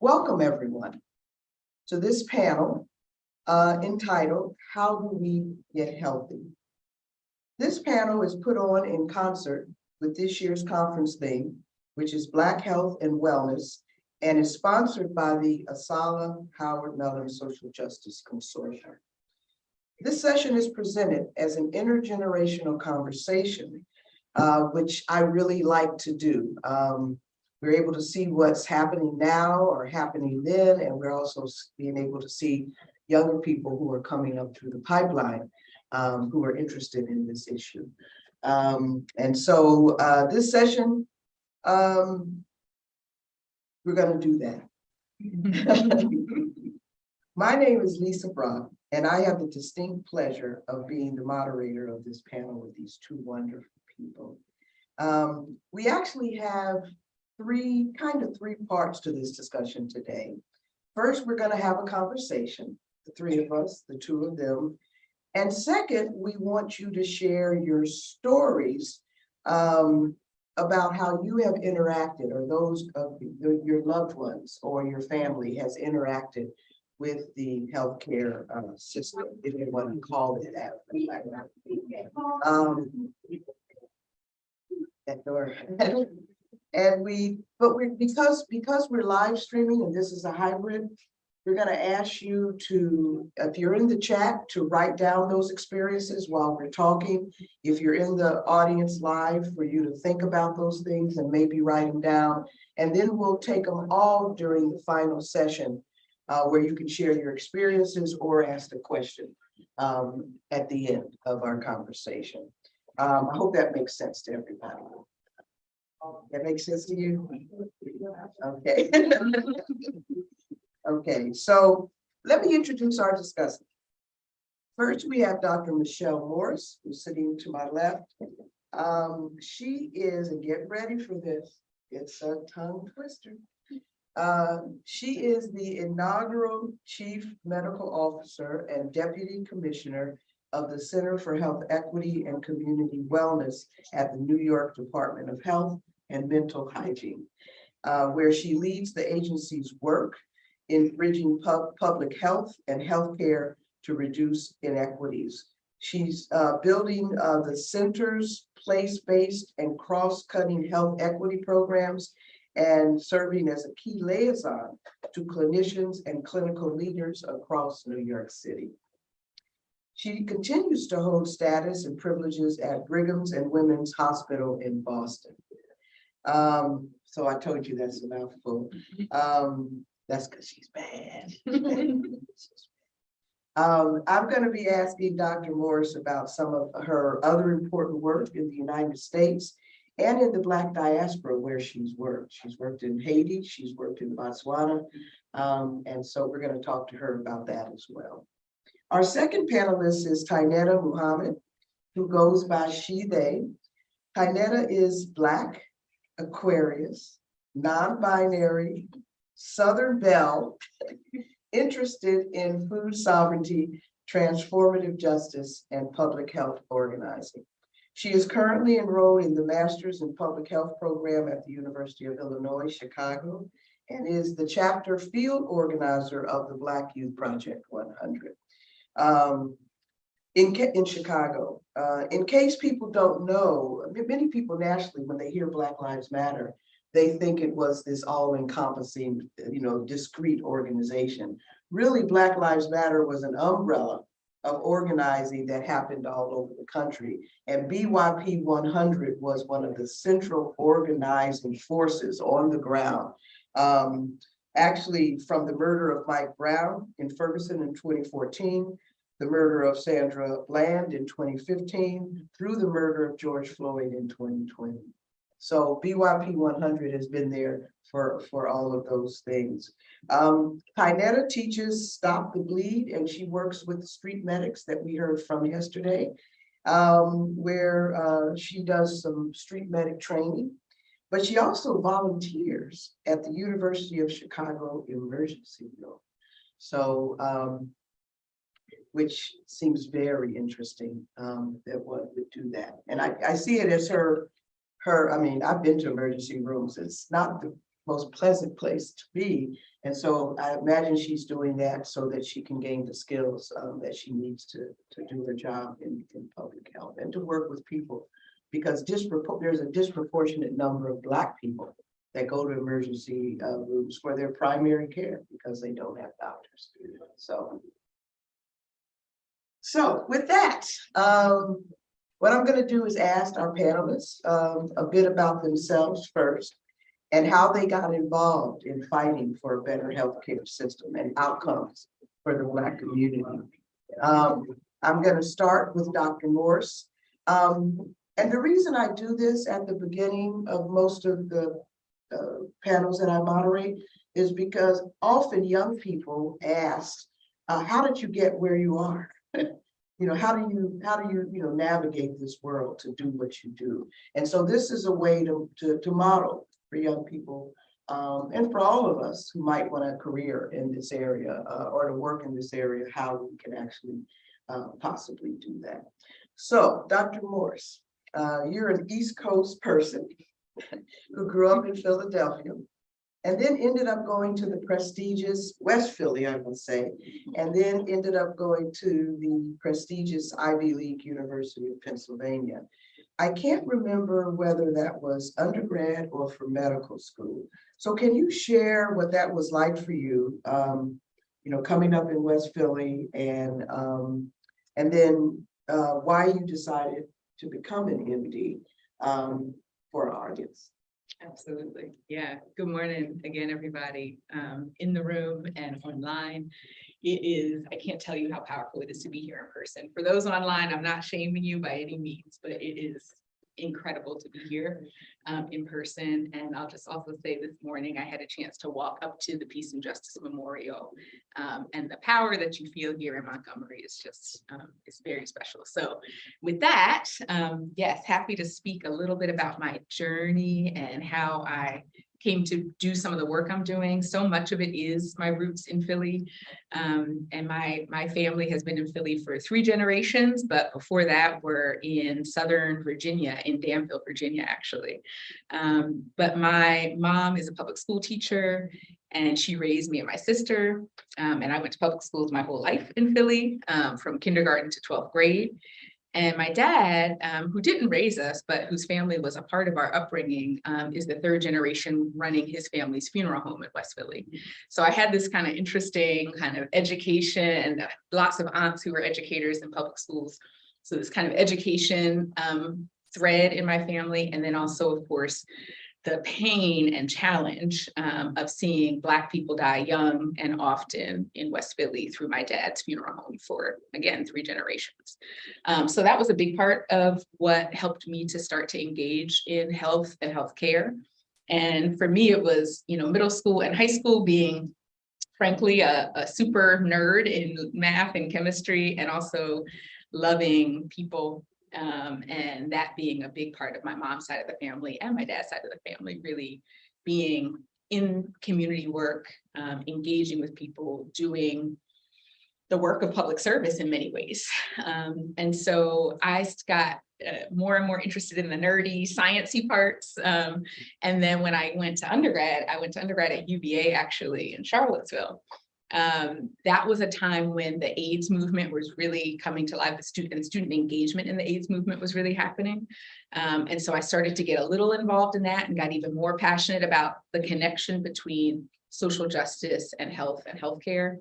Welcome everyone to this panel entitled, How Do We Get Healthy? This panel is put on in concert with this year's conference theme, which is Black Health and Wellness, and is sponsored by the ASALH Howard Mellon Social Justice Consortium. This session is presented as an intergenerational conversation, which I really like to do. We're able to see what's happening now or happening then, and we're also being able to see younger people who are coming up through the pipeline who are interested in this issue. And so this session, we're going to do that. My name is Lisa Brock, and I have the distinct pleasure of being the moderator of this panel with these two wonderful people. We actually have three parts to this discussion today. First, we're going to have a conversation, the three of us, the two of them. And second, we want you to share your stories about how you have interacted, or those of your loved ones or your family has interacted with the healthcare system, if you want to call it that. That door. And because we're live streaming and this is a hybrid, we're going to ask you to, if you're in the chat, to write down those experiences while we're talking. If you're in the audience live, for you to think about those things and maybe write them down. And then we'll take them all during the final session where you can share your experiences or ask a question at the end of our conversation. I hope that makes sense to everybody. That makes sense to you? Okay. Okay, so let me introduce our discussant. First, we have Dr. Michelle Morse, who's sitting to my left. She is, and get ready for this, it's a tongue twister. She is the inaugural Chief Medical Officer and Deputy Commissioner of the Center for Health Equity and Community Wellness at the New York Department of Health and Mental Hygiene, where she leads the agency's work in bridging public health and healthcare to reduce inequities. She's building the center's place-based and cross-cutting health equity programs and serving as a key liaison to clinicians and clinical leaders across New York City. She continues to hold status and privileges at Brigham's and Women's Hospital in Boston. So I told you that's a mouthful. That's because she's bad. I'm going to be asking Dr. Morse about some of her other important work in the United States and in the Black diaspora where she's worked. She's worked in Haiti, she's worked in Botswana, and so we're going to talk to her about that as well. Our second panelist is Tyneta Muhammad, who goes by she, they. Tyneta is Black, Aquarius, non-binary, Southern Belle, interested in food sovereignty, transformative justice, and public health organizing. She is currently enrolled in the Master's in Public Health program at the University of Illinois, Chicago, and is the chapter field organizer of the Black Youth Project 100 in Chicago. In case people don't know, many people nationally, when they hear Black Lives Matter, they think it was this all-encompassing, discrete organization. Really, Black Lives Matter was an umbrella of organizing that happened all over the country. And BYP 100 was one of the central organizing forces on the ground. Actually, from the murder of Mike Brown in Ferguson in 2014, the murder of Sandra Bland in 2015, through the murder of George Floyd in 2020. So BYP 100 has been there for all of those things. Tynetta teaches Stop the Bleed, and she works with the street medics that we heard from yesterday, where she does some street medic training, but she also volunteers at the University of Chicago Emergency Room. So, which seems very interesting that one would do that. And I see it as her, I mean, I've been to emergency rooms. It's not most pleasant place to be. And so I imagine she's doing that so that she can gain the skills that she needs to do her job in public health and to work with people, because there's a disproportionate number of Black people that go to emergency rooms for their primary care because they don't have doctors. So with that, what I'm going to do is ask our panelists a bit about themselves first and how they got involved in fighting for a better healthcare system and outcomes for the Black community. I'm going to start with Dr. Morse. And the reason I do this at the beginning of most of the panels that I moderate is because often young people ask, how did you get where you are? How do you navigate this world to do what you do? And so this is a way to model for young people and for all of us who might want a career in this area or to work in this area, how we can actually possibly do that. So, Dr. Morse, you're an East Coast person who grew up in Philadelphia and then ended up going to the prestigious West Philly, I would say, and then ended up going to the prestigious Ivy League University of Pennsylvania. I can't remember whether that was undergrad or for medical school. So can you share what that was like for you, coming up in West Philly, and then why you decided to become an MD for our audience? Absolutely. Yeah. Good morning again, everybody in the room and online. I can't tell you how powerful it is to be here in person. For those online, I'm not shaming you by any means, but it is incredible to be here in person. And I'll just also say this morning, I had a chance to walk up to the Peace and Justice Memorial, and the power that you feel here in Montgomery is just, it's very special. So with that, yes, happy to speak a little bit about my journey and how I came to do some of the work I'm doing. So much of it is my roots in Philly. And my family has been in Philly for 3 generations, but before that we're in Southern Virginia, in Danville, Virginia, actually. But my mom is a public school teacher and she raised me and my sister. And I went to public schools my whole life in Philly, from kindergarten to 12th grade. And my dad, who didn't raise us, but whose family was a part of our upbringing, is the 3rd generation running his family's funeral home in West Philly. So I had this kind of interesting kind of education, and lots of aunts who were educators in public schools. So this kind of education thread in my family. And then also, of course, the pain and challenge of seeing Black people die young and often in West Philly through my dad's funeral home for, again, 3 generations. So that was a big part of what helped me to start to engage in health and healthcare. And for me, it was, middle school and high school being, frankly, a super nerd in math and chemistry, and also loving people. And that being a big part of my mom's side of the family and my dad's side of the family, really being in community work, engaging with people, doing the work of public service in many ways. And so I got more and more interested in the nerdy, sciencey parts. And then when I went to undergrad at UVA, actually, in Charlottesville. That was a time when the AIDS movement was really coming to life. The student engagement in the AIDS movement was really happening. And so I started to get a little involved in that and got even more passionate about the connection between social justice and health and healthcare,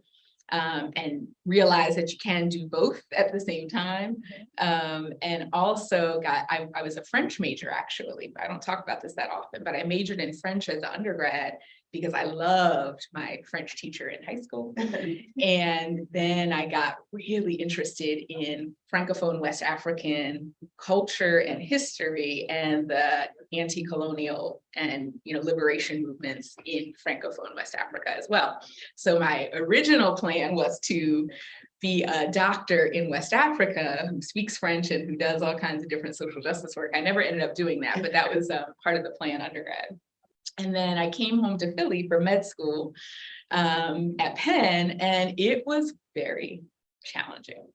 and realized that you can do both at the same time. And also I was a French major, actually. I don't talk about this that often, but I majored in French as an undergrad because I loved my French teacher in high school. And then I got really interested in Francophone West African culture and history and the anti-colonial and liberation movements in Francophone West Africa as well. So my original plan was to be a doctor in West Africa who speaks French and who does all kinds of different social justice work. I never ended up doing that, but that was part of the plan undergrad. And then I came home to Philly for med school at Penn, and it was very challenging.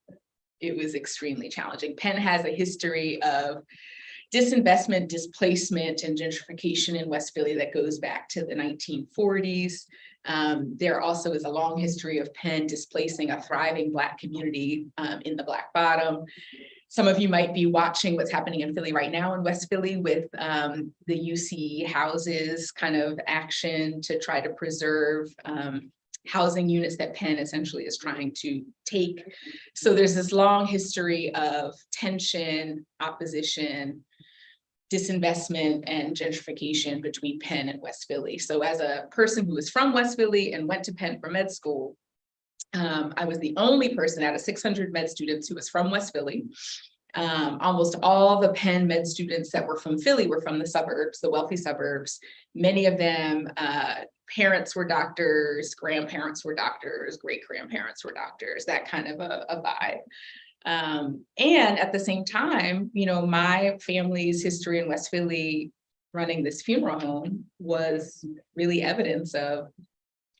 It was extremely challenging. Penn has a history of, disinvestment, displacement, and gentrification in West Philly that goes back to the 1940s. There also is a long history of Penn displacing a thriving Black community in the Black Bottom. Some of you might be watching what's happening in Philly right now in West Philly with the UC houses kind of action to try to preserve housing units that Penn essentially is trying to take. So there's this long history of tension, opposition, disinvestment, and gentrification between Penn and West Philly. So as a person who was from West Philly and went to Penn for med school, I was the only person out of 600 med students who was from West Philly. Almost all the Penn med students that were from Philly were from the suburbs, the wealthy suburbs. Many of them, parents were doctors, grandparents were doctors, great-grandparents were doctors, that kind of a vibe. And at the same time, you know, my family's history in West Philly running this funeral home was really evidence of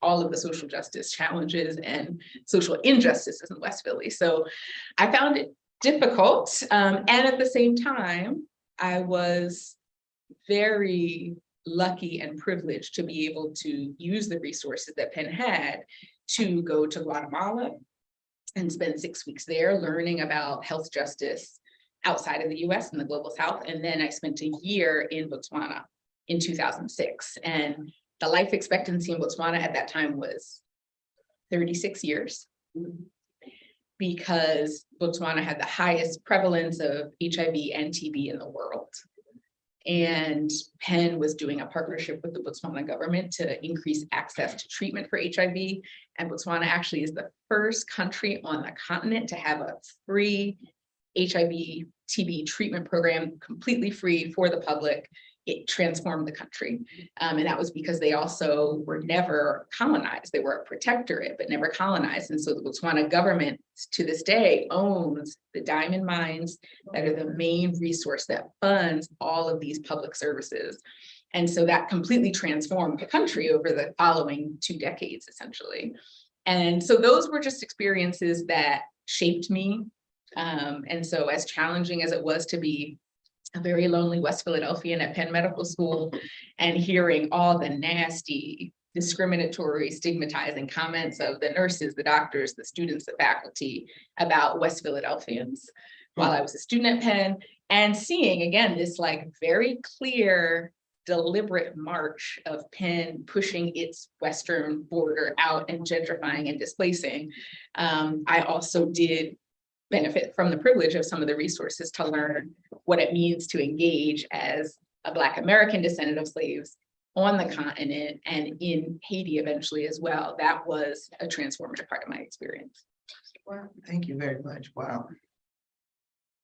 all of the social justice challenges and social injustices in West Philly. So I found it difficult. And at the same time, I was very lucky and privileged to be able to use the resources that Penn had to go to Guatemala and spend 6 weeks there learning about health justice outside of the US and the global South. And then I spent a year in Botswana in 2006. And the life expectancy in Botswana at that time was 36 years because Botswana had the highest prevalence of HIV and TB in the world. And Penn was doing a partnership with the Botswana government to increase access to treatment for HIV. And Botswana actually is the first country on the continent to have a free HIV TB treatment program, completely free for the public. It transformed the country. And that was because they also were never colonized. They were a protectorate, but never colonized. And so the Botswana government to this day owns the diamond mines that are the main resource that funds all of these public services. And so that completely transformed the country over the following 2 decades, essentially. And so those were just experiences that shaped me. And so as challenging as it was to be a very lonely West Philadelphian at Penn Medical School and hearing all the nasty, discriminatory, stigmatizing comments of the nurses, the doctors, the students, the faculty about West Philadelphians while I was a student at Penn, and seeing again this like very clear, deliberate march of Penn pushing its western border out and gentrifying and displacing. I also did benefit from the privilege of some of the resources to learn what it means to engage as a Black American descendant of slaves on the continent and in Haiti eventually as well. That was a transformative part of my experience. Well, thank you very much. Wow.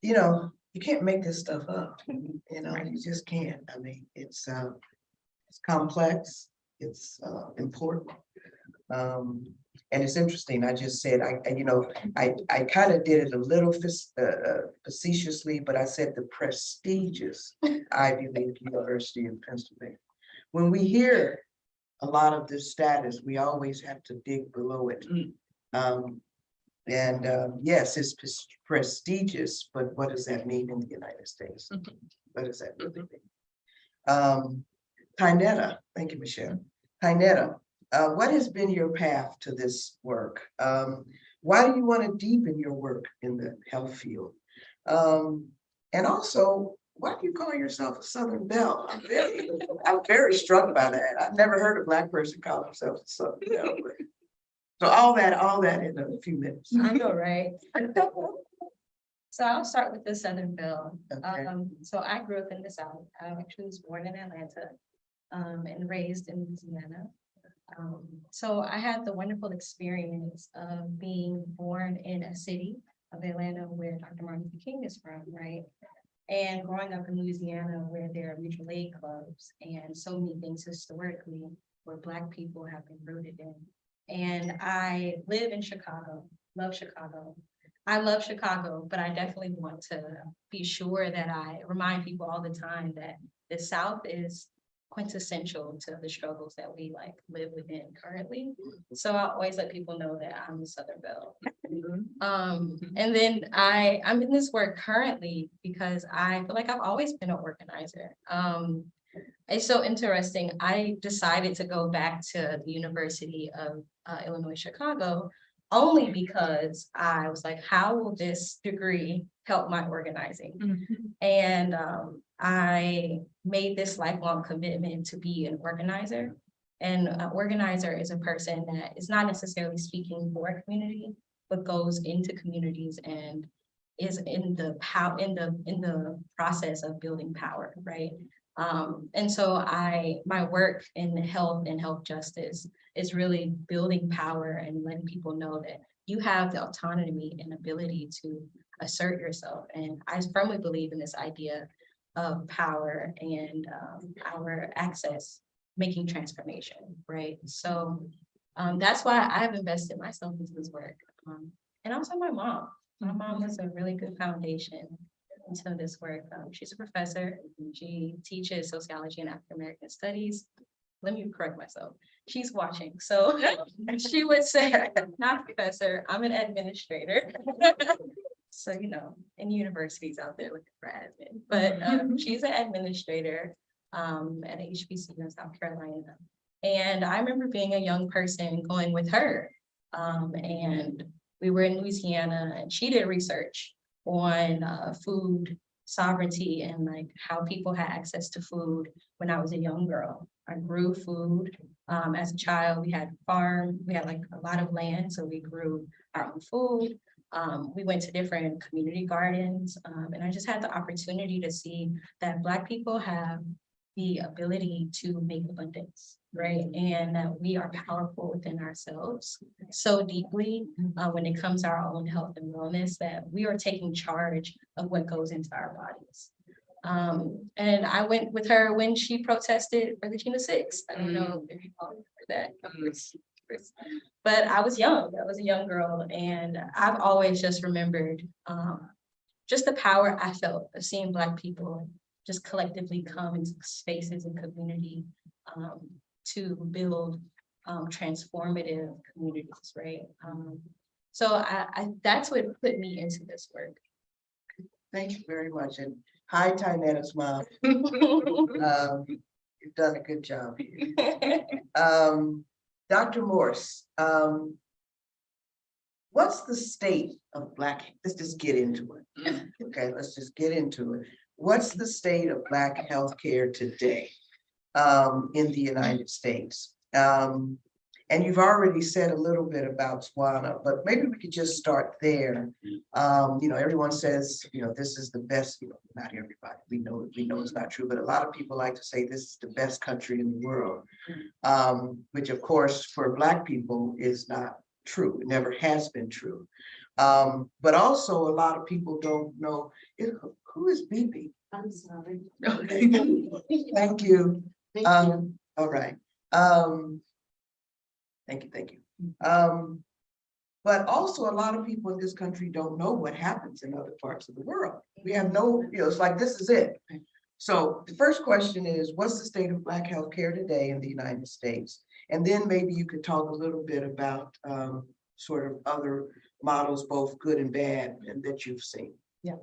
You know, you can't make this stuff up. You know, you just can't. I mean, it's complex, it's important. And it's interesting. I just said, I kind of did it a little facetiously, but I said the prestigious Ivy League University of Pennsylvania. When we hear a lot of this status, we always have to dig below it. Yes, it's prestigious, but what does that mean in the United States? What does that really mean? Tynetta, thank you, Michelle. Tynetta, what has been your path to this work? Why do you want to deepen your work in the health field? And also, why do you call yourself a Southern Belle? I'm very struck by that. I've never heard a Black person call himself a Southern Belle. So all that in a few minutes. I know, right? So I'll start with the Southern Belle. Okay. So I grew up in the South. I actually was born in Atlanta and raised in Louisiana. So I had the wonderful experience of being born in a city of Atlanta where Dr. Martin Luther King is from, right? And growing up in Louisiana where there are mutual aid clubs and so many things historically where Black people have been rooted in. And I live in Chicago, love Chicago. I love Chicago, but I definitely want to be sure that I remind people all the time that the South is quintessential to the struggles that we like live within currently. So I always let people know that I'm a Southern Belle. And then I'm in this work currently because I feel like I've always been an organizer. It's so interesting. I decided to go back to the University of Illinois, Chicago, only because I was like, how will this degree help my organizing? And I made this lifelong commitment to be an organizer. And an organizer is a person that is not necessarily speaking for a community, but goes into communities and is in the process of building power, right? And so my work in health and health justice is really building power and letting people know that you have the autonomy and ability to assert yourself. And I firmly believe in this idea of power and our access making transformation, right? So that's why I've invested myself into this work. And also my mom. My mom was a really good foundation into this work. She's a professor. She teaches sociology and African American studies. Let me correct myself. She's watching. So she would say, not professor, I'm an administrator. So, you know, in universities out there looking for admin, but she's an administrator at a HBCU in South Carolina. And I remember being a young person going with her. And we were in Louisiana and she did research on food sovereignty and like how people had access to food when I was a young girl. I grew food as a child. We had a farm, we had like a lot of land, so we grew our own food. We went to different community gardens, and I just had the opportunity to see that Black people have the ability to make abundance, right? And that we are powerful within ourselves so deeply when it comes to our own health and wellness, that we are taking charge of what goes into our bodies. And I went with her when she protested for the June 6th. I don't know if you all remember that. But I was young, I was a young girl, and I've always just remembered just the power I felt of seeing Black people just collectively come into spaces and community to build transformative communities, right? So I that's what put me into this work. Thank you very much. And hi, Tyneta's mom. You've done a good job here. Dr. Morse, what's the state of Black, let's just get into it. Okay, let's just get into it. What's the state of Black healthcare today in the United States? And you've already said a little bit about Botswana, but maybe we could just start there. You know, everyone says, you know, this is the best, you know, not everybody, we know it's not true, but a lot of people like to say this is the best country in the world, which of course for Black people is not true. It never has been true. But also a lot of people don't know, who is BB? I'm sorry. Okay. Thank you. All right. Thank you. But also a lot of people in this country don't know what happens in other parts of the world. We have no, you know, it's like, this is it. So the first question is, what's the state of Black healthcare today in the United States? And then maybe you could talk a little bit about sort of other models, both good and bad, and that you've seen. Yeah,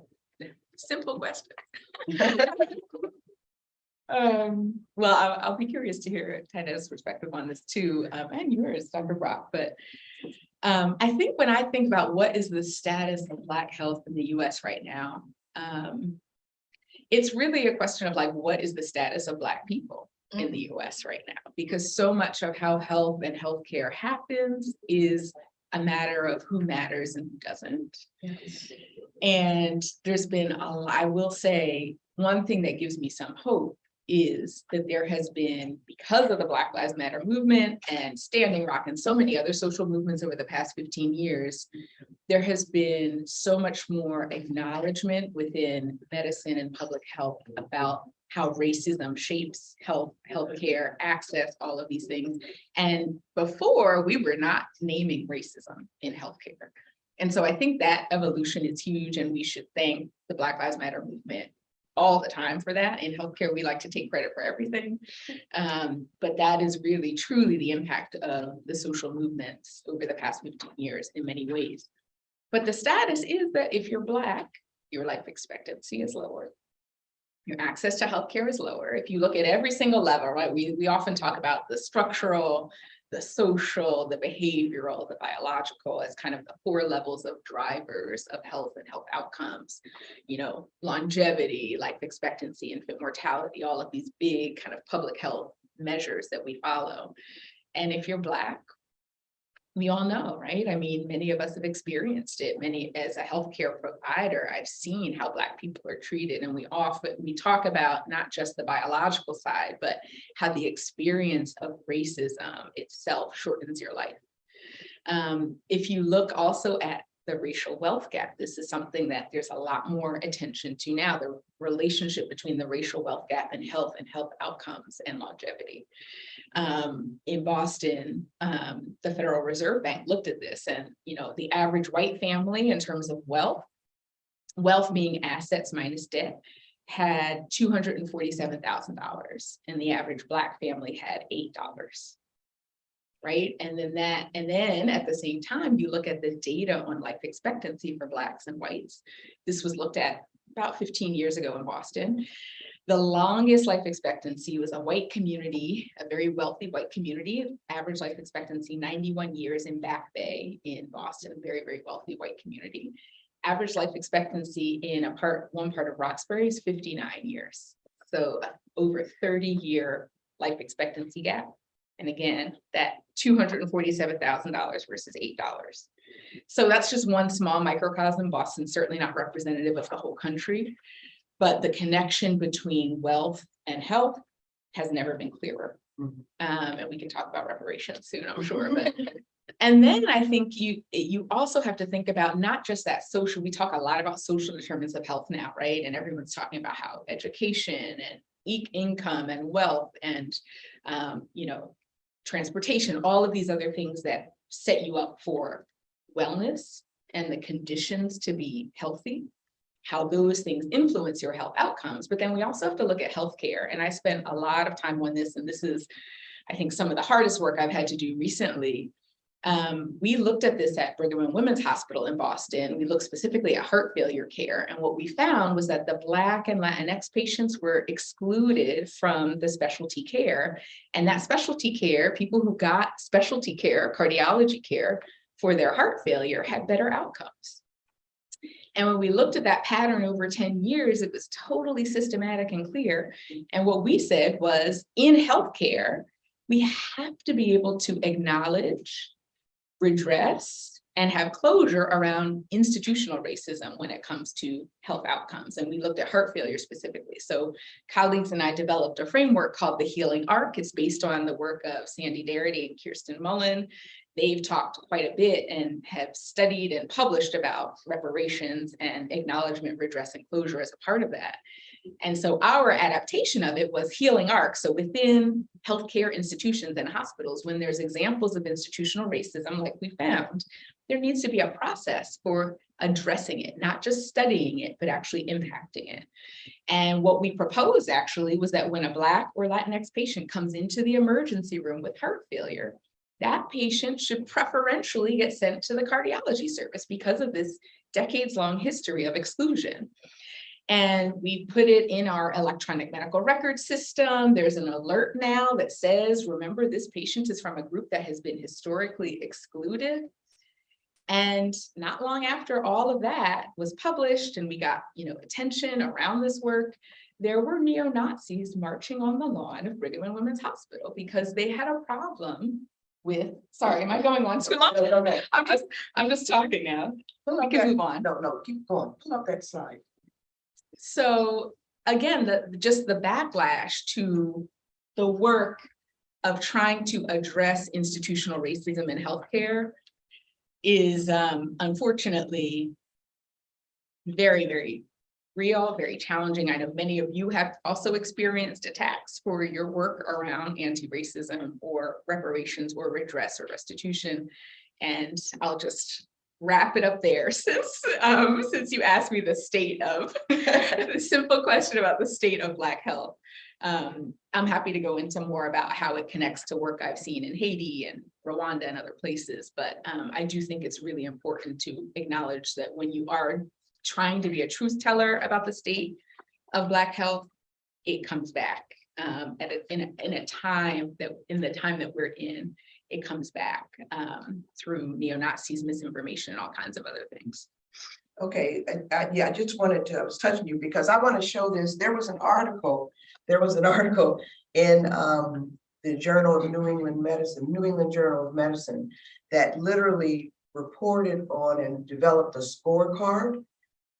simple question. Well, I'll be curious to hear Tyneta's perspective on this too, and yours, Dr. Brock. But I think when I think about what is the status of Black health in the US right now, it's really a question of like, what is the status of Black people in the US right now? Because so much of how health and healthcare happens is a matter of who matters and who doesn't. Yes. And there's been, I will say, one thing that gives me some hope is that there has been, because of the Black Lives Matter movement and Standing Rock and so many other social movements over the past 15 years, there has been so much more acknowledgement within medicine and public health about how racism shapes healthcare, access, all of these things. And before, we were not naming racism in healthcare. And so I think that evolution is huge, and we should thank the Black Lives Matter movement all the time for that. In healthcare, we like to take credit for everything. But that is really truly the impact of the social movements over the past 15 years in many ways. But the status is that if you're Black, your life expectancy is lower. Your access to healthcare is lower. If you look at every single level, right? We often talk about the structural, the social, the behavioral, the biological as kind of the 4 levels of drivers of health and health outcomes. You know, longevity, life expectancy, infant mortality, all of these big kind of public health measures that we follow. And if you're Black, we all know, right? I mean, many of us have experienced it. Many, as a healthcare provider, I've seen how Black people are treated. And we talk about not just the biological side, but how the experience of racism itself shortens your life. If you look also at the racial wealth gap, this is something that there's a lot more attention to now, the relationship between the racial wealth gap and health outcomes and longevity. In Boston, the Federal Reserve Bank looked at this, and you know, the average white family in terms of wealth being assets minus debt, had $247,000, and the average Black family had $8. Right. And then at the same time, you look at the data on life expectancy for Blacks and whites. This was looked at about 15 years ago in Boston. The longest life expectancy was a white community, a very wealthy white community, average life expectancy 91 years in Back Bay in Boston, very, very wealthy white community. Average life expectancy in one part of Roxbury is 59 years. So over 30-year life expectancy gap. And again, that $247,000 versus $8. So that's just one small microcosm. Boston's certainly not representative of the whole country, but the connection between wealth and health has never been clearer. And we can talk about reparations soon, I'm sure. But and then I think you also have to think about not just that social. We talk a lot about social determinants of health now, right? And everyone's talking about how education and income and wealth and you know, transportation, all of these other things that set you up for wellness and the conditions to be healthy, how those things influence your health outcomes. But then we also have to look at healthcare. And I spent a lot of time on this, and this is, I think, some of the hardest work I've had to do recently. We looked at this at Brigham and Women's Hospital in Boston. We looked specifically at heart failure care. And what we found was that the Black and Latinx patients were excluded from the specialty care. And that specialty care, people who got specialty care, cardiology care for their heart failure had better outcomes. And when we looked at that pattern over 10 years, it was totally systematic and clear. And what we said was, in healthcare, we have to be able to acknowledge, redress, and have closure around institutional racism when it comes to health outcomes. And we looked at heart failure specifically. So colleagues and I developed a framework called the Healing Arc. It's based on the work of Sandy Darity and Kirsten Mullen. They've talked quite a bit and have studied and published about reparations and acknowledgement, redress, and closure as a part of that. And so our adaptation of it was Healing Arc. So within healthcare institutions and hospitals, when there's examples of institutional racism like we found, there needs to be a process for addressing it, not just studying it, but actually impacting it. And what we proposed actually was that when a Black or Latinx patient comes into the emergency room with heart failure, that patient should preferentially get sent to the cardiology service because of this decades-long history of exclusion. And we put it in our electronic medical record system. There's an alert now that says, remember, this patient is from a group that has been historically excluded. And not long after all of that was published and we got, you know, attention around this work, there were neo-Nazis marching on the lawn of Brigham and Women's Hospital because they had a problem with, sorry, am I going on too long? No. I'm just talking now. We can move on. No, keep going. Pull up that slide. So again, just the backlash to the work of trying to address institutional racism in healthcare is unfortunately very, very real, very challenging. I know many of you have also experienced attacks for your work around anti-racism or reparations or redress or restitution. And I'll just wrap it up there since you asked me the state of the simple question about the state of Black health. I'm happy to go into more about how it connects to work I've seen in Haiti and Rwanda and other places, but I do think it's really important to acknowledge that when you are trying to be a truth teller about the state of Black health, it comes back in the time that we're in, it comes back through neo-Nazis, misinformation, and all kinds of other things. Okay, yeah, I just wanted to, I was touching you because I want to show this. There was an article in the Journal of New England Medicine, New England Journal of Medicine, that literally reported on and developed a scorecard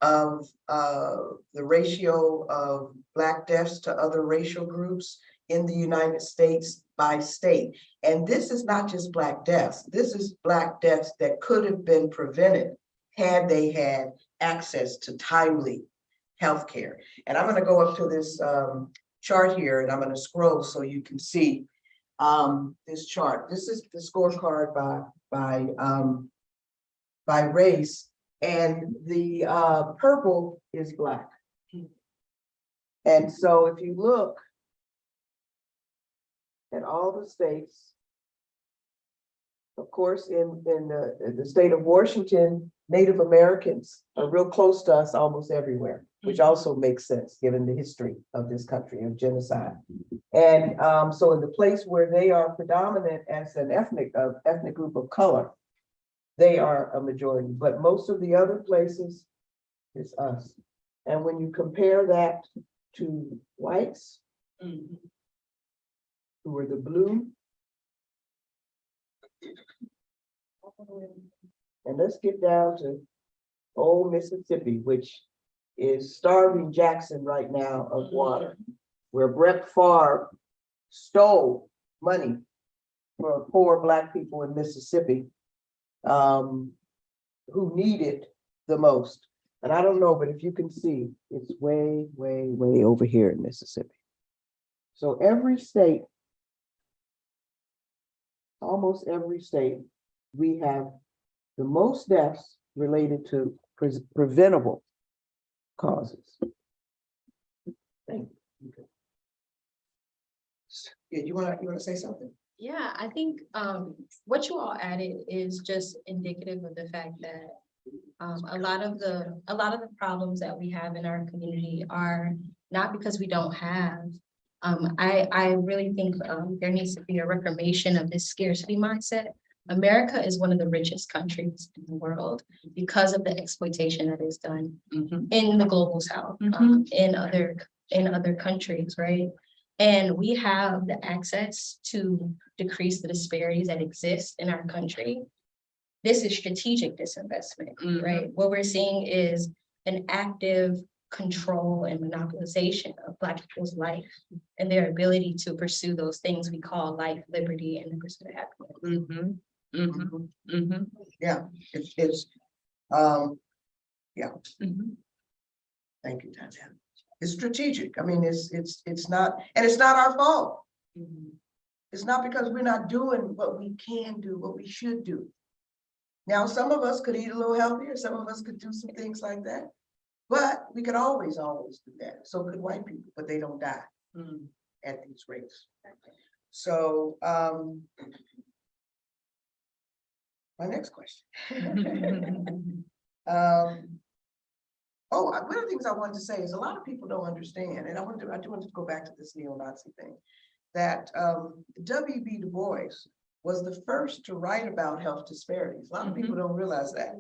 of the ratio of Black deaths to other racial groups in the United States by state. And this is not just Black deaths. This is Black deaths that could have been prevented had they had access to timely healthcare. And I'm going to go up to this chart here, and I'm going to scroll so you can see this chart. This is the scorecard by race, and the purple is Black. And so if you look at all the states, of course, in the state of Washington, Native Americans are real close to us almost everywhere, which also makes sense given the history of this country of genocide. And so in the place where they are predominant as an ethnic group of color, they are a majority, but most of the other places is us. And when you compare that to whites, who are the blue, and let's get down to old Mississippi, which is starving Jackson right now of water, where Brett Favre stole money for poor Black people in Mississippi who need it the most. And I don't know, but if you can see, it's way, way, way over here in Mississippi. So every state, almost every state, we have the most deaths related to preventable causes. Thank you. Yeah, you want to say something? Yeah, I think what you all added is just indicative of the fact that a lot of the problems that we have in our community are not because we don't have. I really think there needs to be a reformation of this scarcity mindset. America is one of the richest countries in the world because of the exploitation that is done in the global south, in other countries, right? And we have the access to decrease the disparities that exist in our country. This is strategic disinvestment, right? What we're seeing is an active control and monopolization of Black people's life and their ability to pursue those things we call life, liberty, and the pursuit of happiness. Yeah, it's yeah. Thank you, Tanya. It's strategic. I mean, it's not, and it's not our fault. It's not because we're not doing what we can do, what we should do. Now, some of us could eat a little healthier, some of us could do some things like that, but we could always do that. So could white people, but they don't die at these rates. So my next question. One of the things I wanted to say is a lot of people don't understand, and I do want to go back to this neo-Nazi thing, that W.B. Du Bois was the first to write about health disparities. A lot of people don't realize that.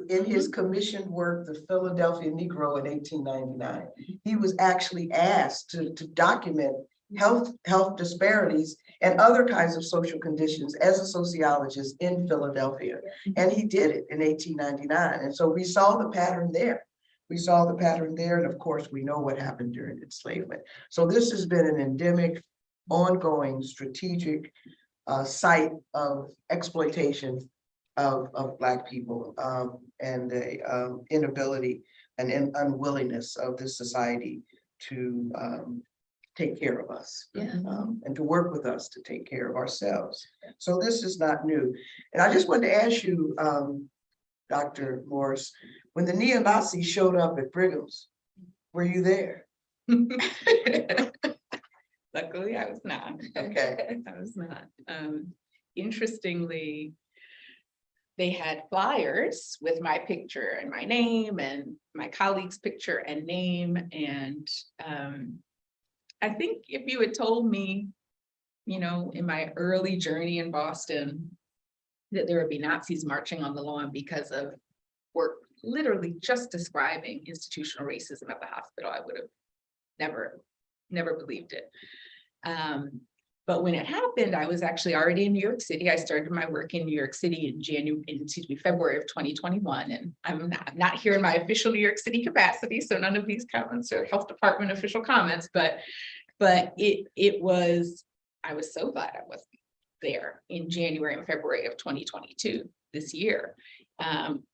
In his commissioned work, The Philadelphia Negro in 1899, he was actually asked to document health disparities and other kinds of social conditions as a sociologist in Philadelphia. And he did it in 1899. And so we saw the pattern there. And of course, we know what happened during enslavement. So this has been an endemic, ongoing, strategic site of exploitation of Black people and the inability and unwillingness of this society to take care of us and to work with us to take care of ourselves. So this is not new. And I just wanted to ask you, Dr. Morse, when the neo-Nazis showed up at Brigham's, were you there? Luckily, I was not. Okay. I was not. Interestingly, they had flyers with my picture and my name and my colleague's picture and name. And I think if you had told me, you know, in my early journey in Boston, that there would be Nazis marching on the lawn because of work literally just describing institutional racism at the hospital, I would have never believed it. But when it happened, I was actually already in New York City. I started my work in New York City in February of 2021. And I'm not here in my official New York City capacity, so none of these comments are health department official comments, but it was, I was so glad I wasn't there in January and February of 2022, this year,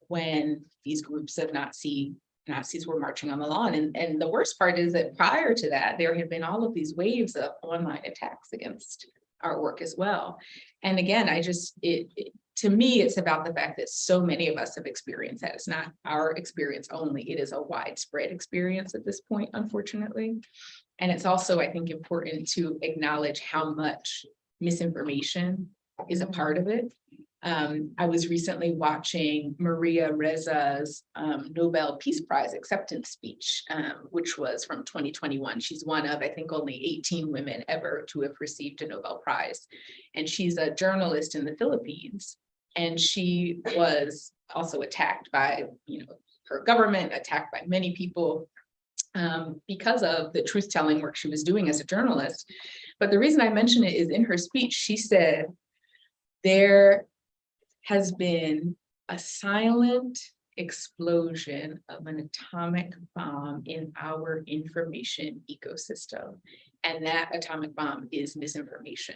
when these groups of Nazis were marching on the lawn. And the worst part is that prior to that, there had been all of these waves of online attacks against our work as well. And again, to me, it's about the fact that so many of us have experienced that. It's not our experience only, it is a widespread experience at this point, unfortunately. And it's also, I think, important to acknowledge how much misinformation is a part of it. I was recently watching Reza's Nobel Peace Prize acceptance speech, which was from 2021. She's one of, I think, only 18 women ever to have received a Nobel Prize. And she's a journalist in the Philippines. And she was also attacked by, you know, her government, attacked by many people because of the truth-telling work she was doing as a journalist. But the reason I mention it is in her speech, she said, there has been a silent explosion of an atomic bomb in our information ecosystem. And that atomic bomb is misinformation.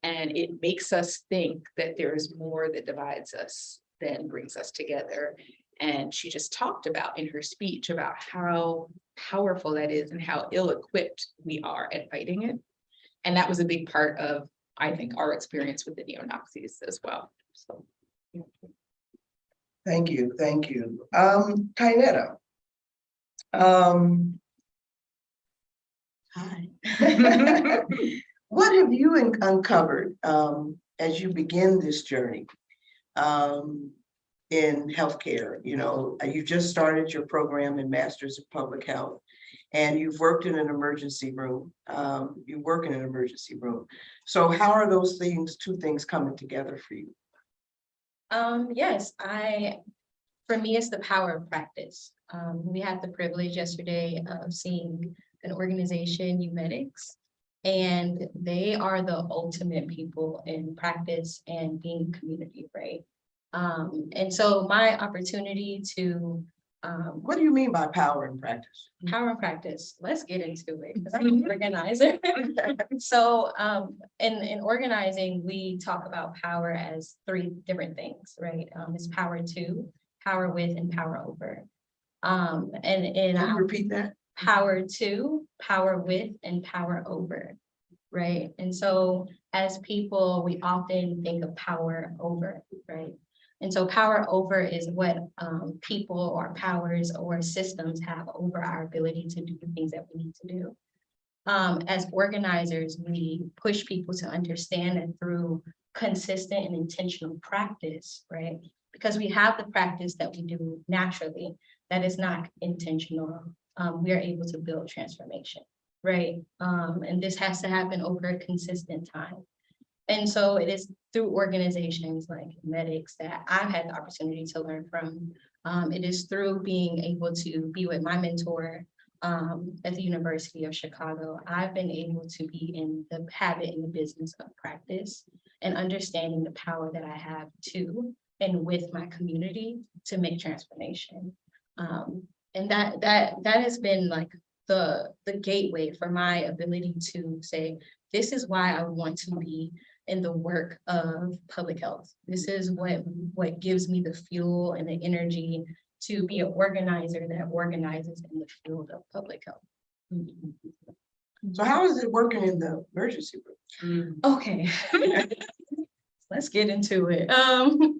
And it makes us think that there's more that divides us than brings us together. And she just talked about in her speech about how powerful that is and how ill-equipped we are at fighting it. And that was a big part of, I think, our experience with the neo-Nazis as well. So. Thank you. Tynetta. Hi. What have you uncovered as you begin this journey in healthcare? You know, you just started your program in Masters of Public Health, and you've worked in an emergency room. You work in an emergency room. So how are those two things coming together for you? Yes, for me, it's the power of practice. We had the privilege yesterday of seeing an organization, Medics, and they are the ultimate people in practice and being community, right? And so my opportunity to what do you mean by power and practice? Power and practice. Let's get into it because I'm an organizer. So in organizing, we talk about power as three different things, right? It's power to, power with, and power over. Can you repeat that? Power to, power with, and power over, right? And so as people, we often think of power over, right? And so power over is what people or powers or systems have over our ability to do the things that we need to do. As organizers, we push people to understand that through consistent and intentional practice, right? Because we have the practice that we do naturally that is not intentional, we are able to build transformation, right? And this has to happen over a consistent time. And so it is through organizations like Medics that I've had the opportunity to learn from. It is through being able to be with my mentor at the University of Chicago. I've been able to be in the habit and the business of practice and understanding the power that I have to and with my community to make transformation. And that has been like the gateway for my ability to say, this is why I want to be in the work of public health. This is what gives me the fuel and the energy to be an organizer that organizes in the field of public health. So how is it working in the emergency room? Okay. let's get into it.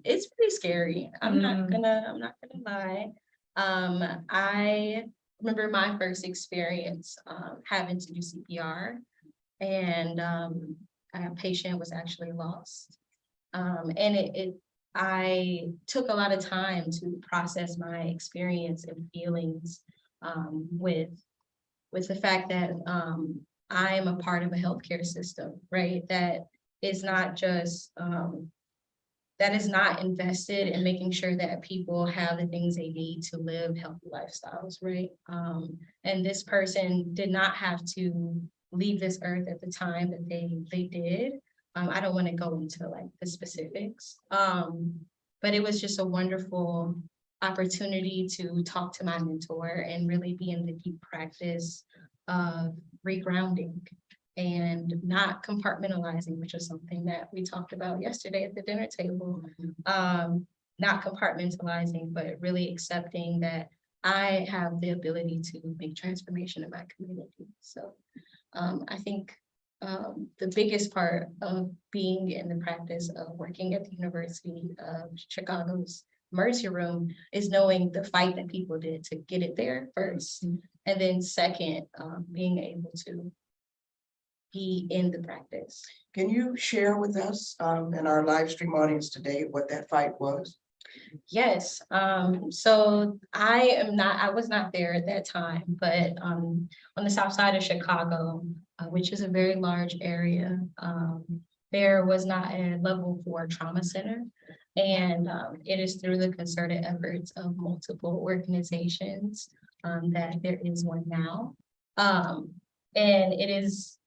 It's pretty scary. I'm not gonna lie. I remember my first experience having to do CPR, and a patient was actually lost. And I took a lot of time to process my experience and feelings with the fact that I am a part of a healthcare system, right? That is not just that is not invested in making sure that people have the things they need to live healthy lifestyles, right? And this person did not have to leave this earth at the time that they did. I don't want to go into like the specifics, but it was just a wonderful opportunity to talk to my mentor and really be in the deep practice of regrounding and not compartmentalizing, which is something that we talked about yesterday at the dinner table. Not compartmentalizing, but really accepting that I have the ability to make transformation in my community. So I think the biggest part of being in the practice of working at the University of Chicago's Mercy Room is knowing the fight that people did to get it there first. And then second, being able to be in the practice. Can you share with us and our live stream audience today what that fight was? Yes, so I was not there at that time, but on the south side of Chicago, which is a very large area, there was not a level 4 trauma center. And it is through the concerted efforts of multiple organizations that there is one now. And it's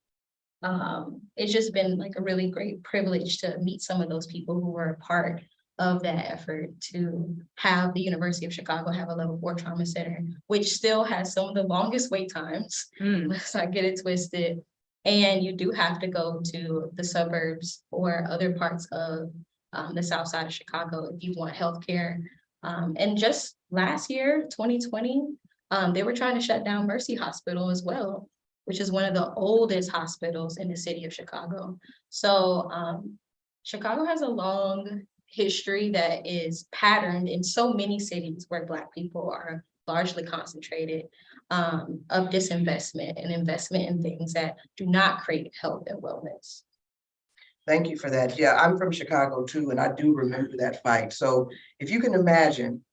just been like a really great privilege to meet some of those people who were a part of that effort to have the University of Chicago have a level 4 trauma center, which still has some of the longest wait times. Let's not get it twisted. And you do have to go to the suburbs or other parts of the south side of Chicago if you want healthcare. And just last year, 2020, they were trying to shut down Mercy Hospital as well, which is one of the oldest hospitals in the city of Chicago. So Chicago has a long history that is patterned in so many cities where Black people are largely concentrated of disinvestment and investment in things that do not create health and wellness. Thank you for that. Yeah, I'm from Chicago too, and I do remember that fight. So if you can imagine,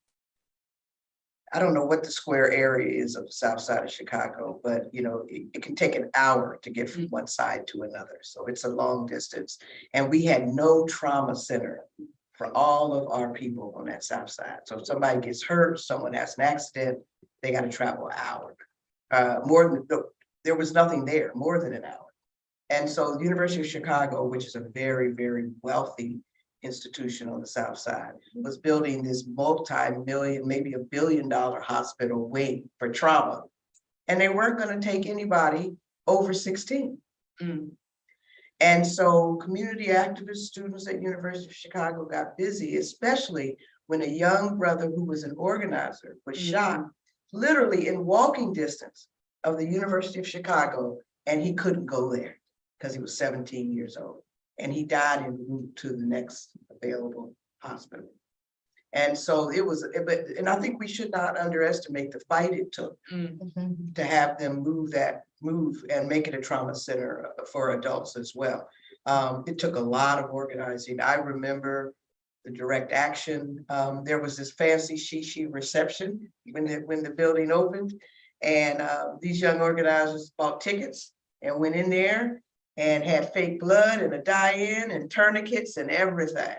I don't know what the square area is of the south side of Chicago, but you know, it can take an hour to get from one side to another. So it's a long distance. And we had no trauma center for all of our people on that south side. So if somebody gets hurt, someone has an accident, they got to travel an hour. There was nothing there, more than an hour. And so the University of Chicago, which is a very, very wealthy institution on the south side, was building this multi-million, maybe $1 billion hospital wing for trauma. And they weren't going to take anybody over 16. And so community activist students at University of Chicago got busy, especially when a young brother who was an organizer was shot literally in walking distance of the University of Chicago, and he couldn't go there because he was 17 years old. And he died en route to the next available hospital. And so it was, and I think we should not underestimate the fight it took to have them move and make it a trauma center for adults as well. It took a lot of organizing. I remember the direct action. There was this fancy she reception when the building opened, and these young organizers bought tickets and went in there and had fake blood and a die-in and tourniquets and everything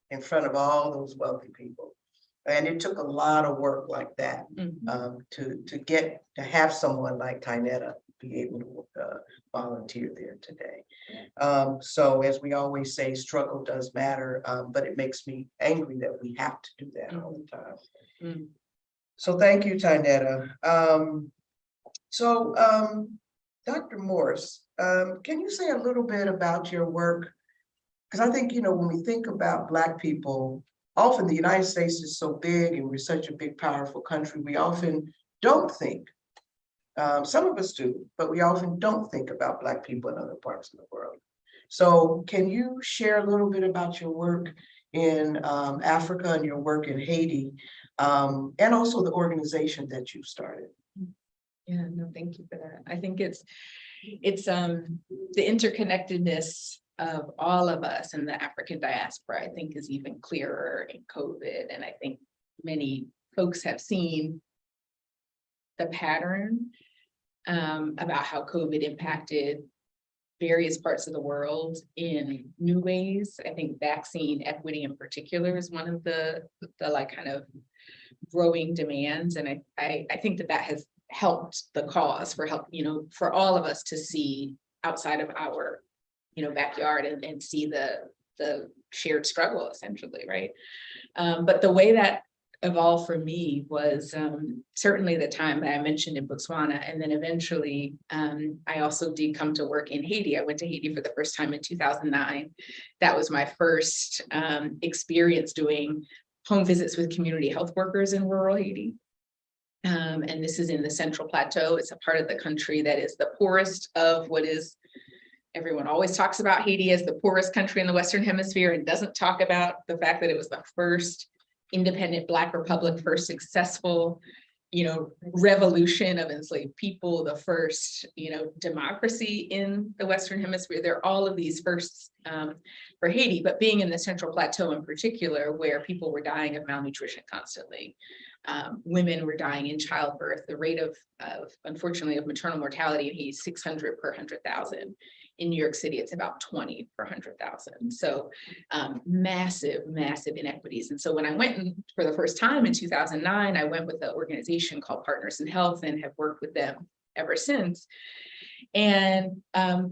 in front of all those wealthy people. And it took a lot of work like that to have someone like Tynetta be able to volunteer there today. So as we always say, struggle does matter, but it makes me angry that we have to do that all the time. So thank you, Tynetta. Dr. Morse, can you say a little bit about your work? Because I think, you know, when we think about Black people, often the United States is so big and we're such a big, powerful country, we often don't think, some of us do, but we often don't think about Black people in other parts of the world. So can you share a little bit about your work in Africa and your work in Haiti, and also the organization that you started? Yeah, no, thank you for that. I think it's the interconnectedness of all of us in the African diaspora, I think, is even clearer in COVID. And I think many folks have seen the pattern about how COVID impacted various parts of the world in new ways. I think vaccine equity in particular is one of the like kind of growing demands. And I think that has helped the cause for for all of us to see outside of our, backyard and see the shared struggle essentially, right? But the way that evolved for me was certainly the time that I mentioned in Botswana, and then eventually I also did come to work in Haiti. I went to Haiti for the first time in 2009. That was my first experience doing home visits with community health workers in rural Haiti. And this is in the Central Plateau. It's a part of the country that is the poorest of what is, everyone always talks about Haiti as the poorest country in the Western Hemisphere and doesn't talk about the fact that it was the first independent Black republic, first successful, revolution of enslaved people, the first, democracy in the Western Hemisphere. There are all of these firsts for Haiti, but being in the Central Plateau in particular, where people were dying of malnutrition constantly. Women were dying in childbirth. The rate of unfortunately, of maternal mortality in Haiti is 600 per 100,000. In New York City, it's about 20 per 100,000. So massive, massive inequities. And so when I went for the first time in 2009, I went with an organization called Partners in Health and have worked with them ever since. And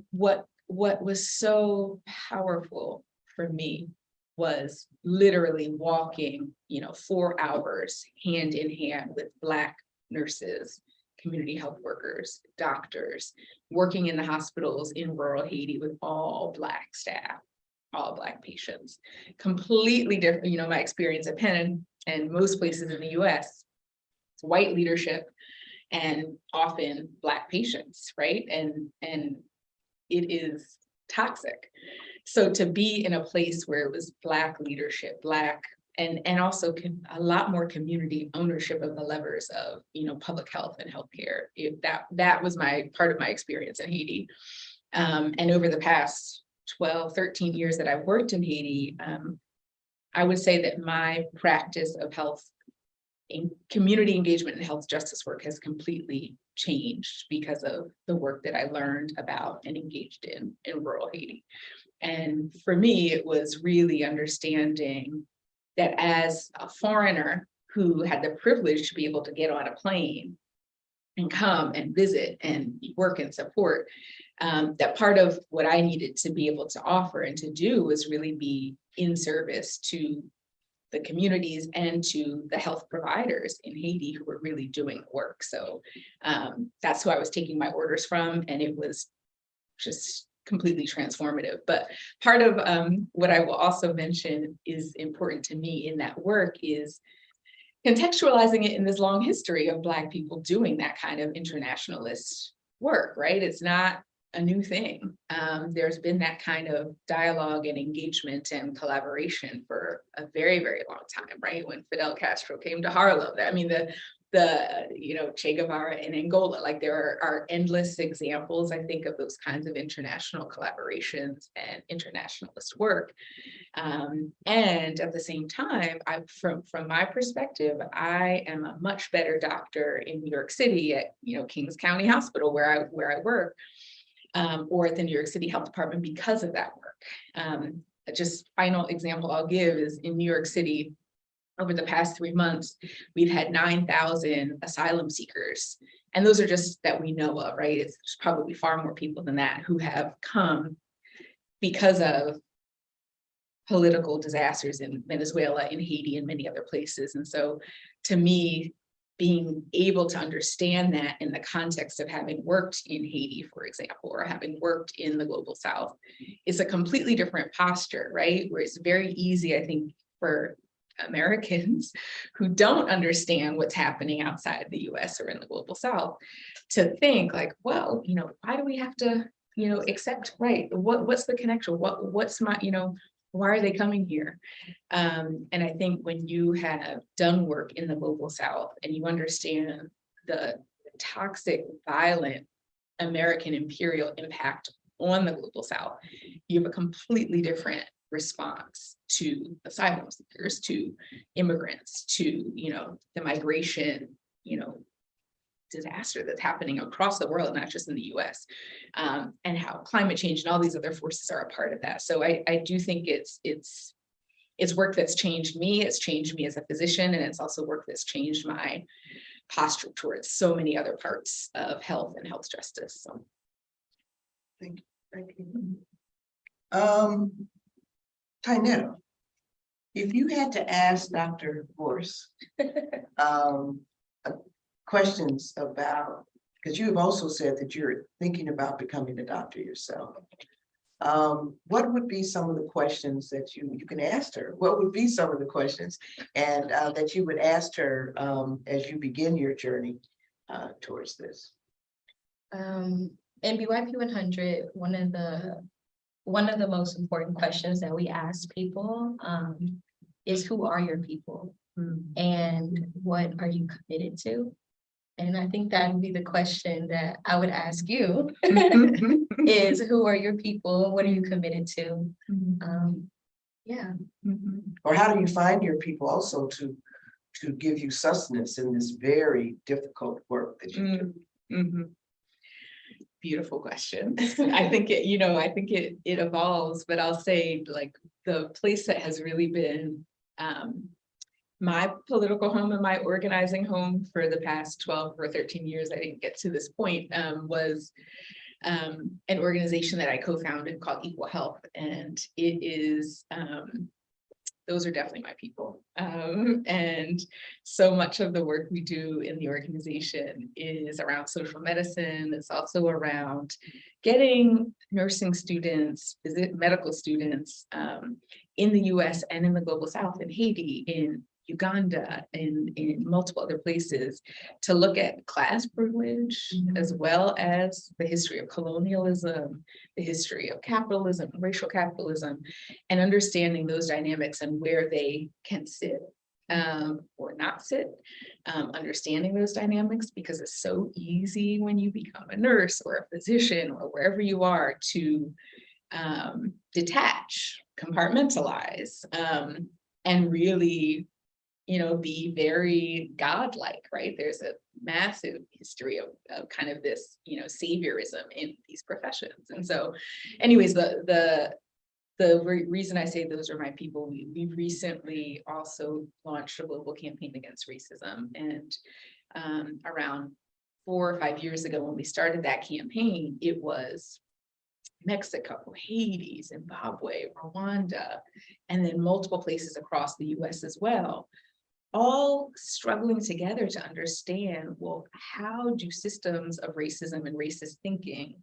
what was so powerful for me was literally walking, 4 hours hand in hand with Black nurses, community health workers, doctors, working in the hospitals in rural Haiti with all Black staff, all Black patients. Completely different, my experience at Penn and most places in the US, it's white leadership and often Black patients, right? And it is toxic. So to be in a place where it was Black leadership, Black, and also a lot more community ownership of the levers of, public health and healthcare. That was part of my experience in Haiti. And over the past 12, 13 years that I've worked in Haiti, I would say that my practice of health in community engagement and health justice work has completely changed because of the work that I learned about and engaged in rural Haiti. And for me, it was really understanding that as a foreigner who had the privilege to be able to get on a plane and come and visit and work and support, that part of what I needed to be able to offer and to do was really be in service to the communities and to the health providers in Haiti who were really doing work. So that's who I was taking my orders from, and it was just completely transformative. But part of what I will also mention is important to me in that work is contextualizing it in this long history of Black people doing that kind of internationalist work, right? It's not a new thing. There's been that kind of dialogue and engagement and collaboration for a very, very long time, right? When Fidel Castro came to Harlem, I mean, the Che Guevara in Angola, like there are endless examples, I think, of those kinds of international collaborations and internationalist work. And at the same time, from my perspective, I am a much better doctor in New York City at Kings County Hospital where I work, or at the New York City Health Department because of that work. Just final example I'll give is in New York City. Over the past 3 months, we've had 9,000 asylum seekers. And those are just that we know of, right? It's probably far more people than that who have come because of political disasters in Venezuela, in Haiti, and many other places. And so to me, being able to understand that in the context of having worked in Haiti, for example, or having worked in the Global South is a completely different posture, right? Where it's very easy, I think, for Americans who don't understand what's happening outside the US or in the Global South to think like, well, why do we have to accept, right, what's the connection? What's my, why are they coming here? And I think when you have done work in the global South and you understand the toxic, violent American imperial impact on the global South, you have a completely different response to asylum seekers, to immigrants, to, the migration, disaster that's happening across the world, not just in the US, and how climate change and all these other forces are a part of that. So I do think it's work that's changed me. It's changed me as a physician, and it's also work that's changed my posture towards so many other parts of health and health justice. So thank you. Tynetta, if you had to ask Dr. Morse questions about, because you have also said that you're thinking about becoming a doctor yourself, what would be some of the questions that you can ask her? What would be some of the questions and that you would ask her as you begin your journey towards this? In BYP 100, one of the most important questions that we ask people is, who are your people? And what are you committed to? And I think that would be the question that I would ask you is, who are your people? What are you committed to? Yeah. Or how do you find your people also to give you sustenance in this very difficult work that you do? Beautiful question. I think it evolves, but I'll say, like, the place that has really been my political home and my organizing home for the past 12 or 13 years, I didn't get to this point, was an organization that I co-founded called Equal Health. And it is, those are definitely my people. And so much of the work we do in the organization is around social medicine. It's also around getting nursing students, medical students in the US and in the global South, in Haiti, in Uganda, and in multiple other places, to look at class privilege, as well as the history of colonialism, the history of capitalism, racial capitalism, and understanding those dynamics and where they can sit or not sit, understanding those dynamics, because it's so easy when you become a nurse or a physician or wherever you are to detach, compartmentalize, and really be very godlike, right? There's a massive history of kind of this, saviorism in these professions. And so anyways, the reason I say those are my people, we recently also launched a global campaign against racism. And around 4 or 5 years ago, when we started that campaign, it was Mexico, Haiti, Zimbabwe, Rwanda, and then multiple places across the US as well, all struggling together to understand, well, how do systems of racism and racist thinking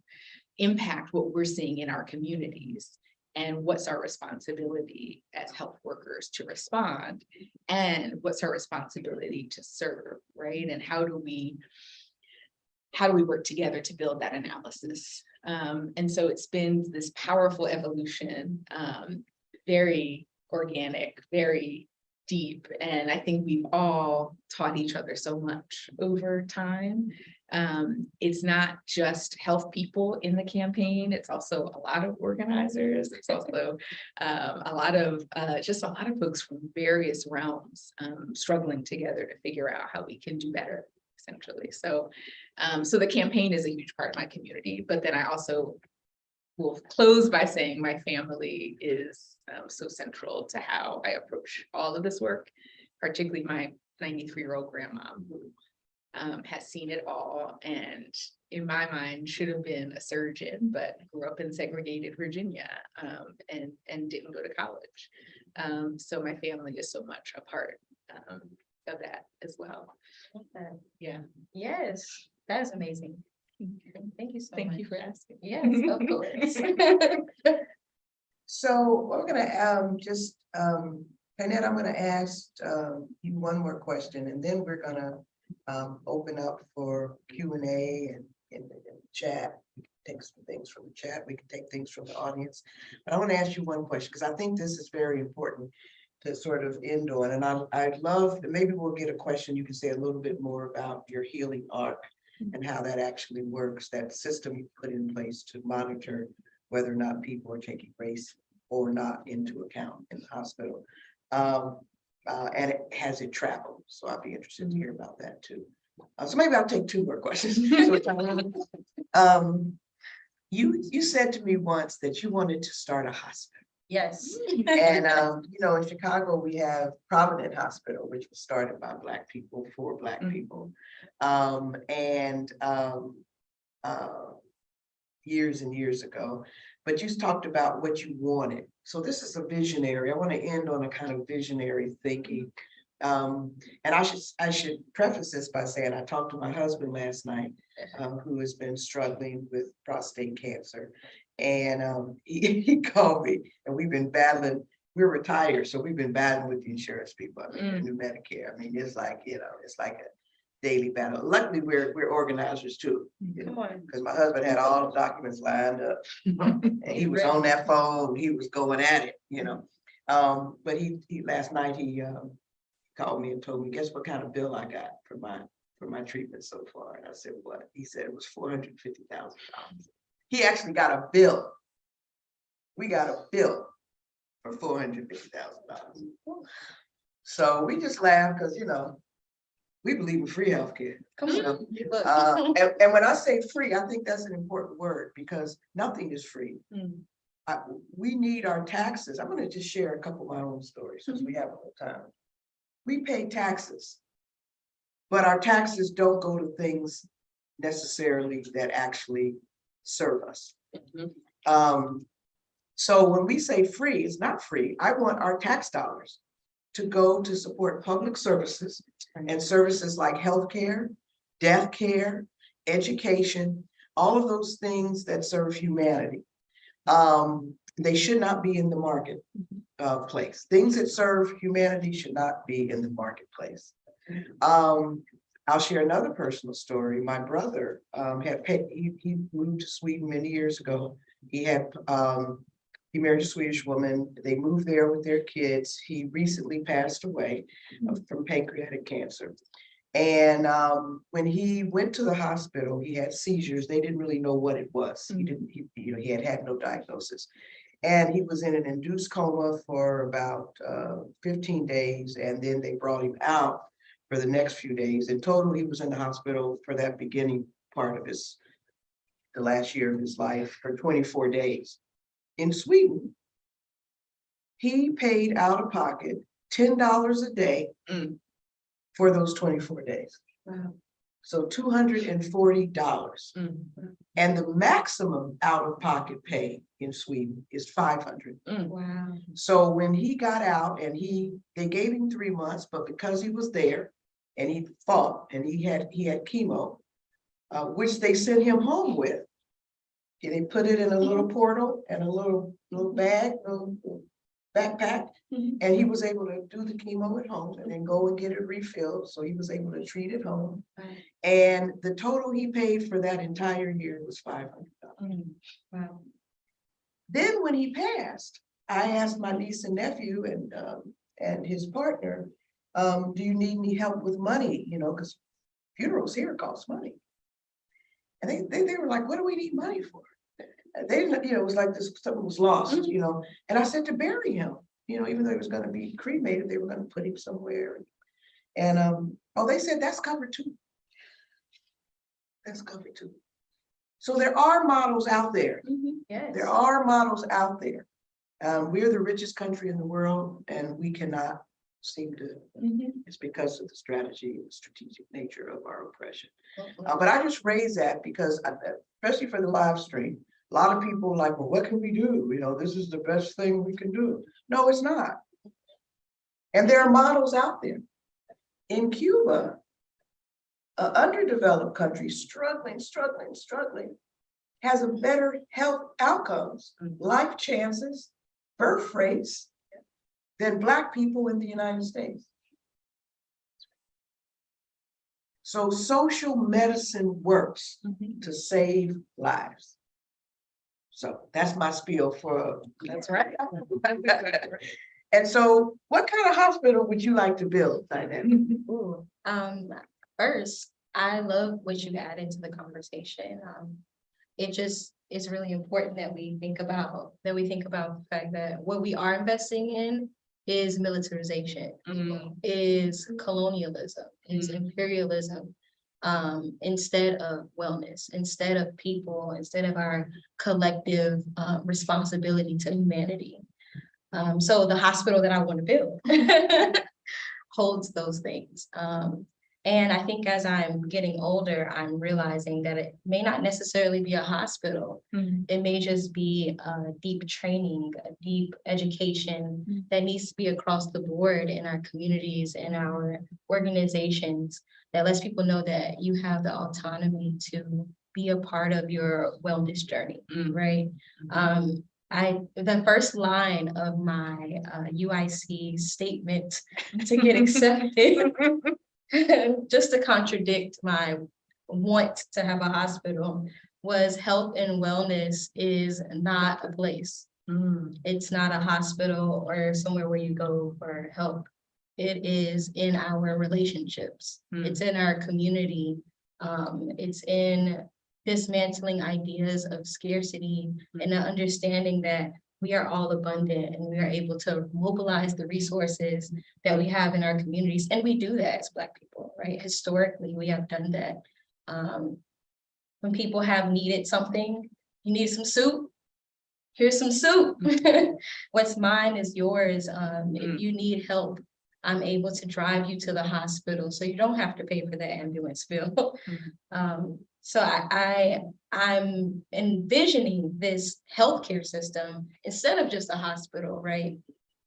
impact what we're seeing in our communities? And what's our responsibility as health workers to respond? And what's our responsibility to serve, right? And how do we work together to build that analysis? And so it's been this powerful evolution, very organic, very deep. And I think we've all taught each other so much over time. It's not just health people in the campaign, it's also a lot of organizers. It's also a lot of folks from various realms struggling together to figure out how we can do better, essentially. So the campaign is a huge part of my community, but then I also will close by saying my family is so central to how I approach all of this work, particularly my 93-year-old grandma, who has seen it all, and in my mind should have been a surgeon, but grew up in segregated Virginia, and didn't go to college. So my family is so much a part of that as well. Okay. Yeah. Yes, that is amazing. Thank you so much. Thank you for asking. Yes, of course. So we're gonna Tynetta, I'm gonna ask you one more question, and then we're gonna open up for Q&A and in the chat. take some things from the chat, we can take things from the audience. But I want to ask you one question, because I think this is very important to sort of end on. And I'd love, maybe we'll get a question, you can say a little bit more about your healing arc and how that actually works, that system you put in place to monitor whether or not people are taking race or not into account in the hospital. And has it traveled? So I'd be interested to hear about that too. So maybe I'll take two more questions. You said to me once that you wanted to start a hospital. Yes. And you know, in Chicago, we have Provident Hospital, which was started by Black people for Black people. Years and years ago. But you talked about what you wanted. So this is a visionary. I want to end on a kind of visionary thinking. And I should preface this by saying I talked to my husband last night, who has been struggling with prostate cancer. And he called me, and we've been battling. We're retired, so we've been battling with the insurance people. I mean, the new Medicare. I mean, it's like, you know, it's like a daily battle. Luckily, we're organizers too, you know, because my husband had all the documents lined up, and he was on that phone. He was going at it, you know. But he last night he called me and told me, guess what kind of bill I got for my treatment so far? And I said, what? He said it was $450,000. He actually got a bill. We got a bill for $450,000. So we just laughed because, you know, we believe in free healthcare. Come on. And when I say free, I think that's an important word because nothing is free. We need our taxes. I'm going to just share a couple of my own stories since we have a little time. We pay taxes, but our taxes don't go to things necessarily that actually serve us. So when we say free, it's not free. I want our tax dollars to go to support public services and services like healthcare, death care, education, all of those things that serve humanity. They should not be in the market place. Things that serve humanity should not be in the marketplace. I'll share another personal story. My brother he moved to Sweden many years ago. He married a Swedish woman. They moved there with their kids. He recently passed away from pancreatic cancer. And when he went to the hospital, he had seizures. They didn't really know what it was. He had no diagnosis. And he was in an induced coma for about 15 days. And then they brought him out for the next few days. In total, he was in the hospital for that beginning part of the last year of his life for 24 days. In Sweden, he paid out of pocket $10 a day for those 24 days. Wow. So $240. And the maximum out of pocket pay in Sweden is $500. Wow. So when he got out and they gave him 3 months, but because he was there and he fought and he had chemo, which they sent him home with. They put it in a little portal and a little bag, little backpack, and he was able to do the chemo at home and then go and get it refilled. So he was able to treat at home. And the total he paid for that entire year was $500. Wow. Then when he passed, I asked my niece and nephew and his partner, do you need any help with money? You know, because funerals here cost money. And they were like, what do we need money for? They didn't, you know, it was like something was lost, you know. And I said to bury him, you know, even though he was going to be cremated, they were going to put him somewhere. And they said that's covered too. That's covered too. So there are models out there. Yes. There are models out there. We're the richest country in the world, and we cannot seem to. It's because of the strategy and strategic nature of our oppression. But I just raise that because, especially for the live stream, a lot of people are like, well, what can we do? You know, this is the best thing we can do. No, it's not. And there are models out there. In Cuba, an underdeveloped country, struggling, has a better health outcomes, life chances, birth rates than Black people in the United States. So social medicine works to save lives. So that's my spiel for. That's right. And so what kind of hospital would you like to build, Tynetta? Ooh, first, I love what you added to the conversation. It just is really important that we think about the fact that what we are investing in is militarization, is colonialism, is imperialism, instead of wellness, instead of people, instead of our collective responsibility to humanity. So the hospital that I want to build holds those things. And I think as I'm getting older, I'm realizing that it may not necessarily be a hospital. It may just be a deep training, a deep education that needs to be across the board in our communities, in our organizations, that lets people know that you have the autonomy to be a part of your wellness journey, right? The first line of my UIC statement to get accepted, just to contradict my want to have a hospital, was health and wellness is not a place. It's not a hospital or somewhere where you go for help. It is in our relationships. It's in our community. It's in dismantling ideas of scarcity and the understanding that we are all abundant and we are able to mobilize the resources that we have in our communities. And we do that as Black people, right? Historically, we have done that. When people have needed something, you need some soup, here's some soup. What's mine is yours. If you need help, I'm able to drive you to the hospital so you don't have to pay for the ambulance bill. So I'm envisioning this healthcare system instead of just a hospital, right?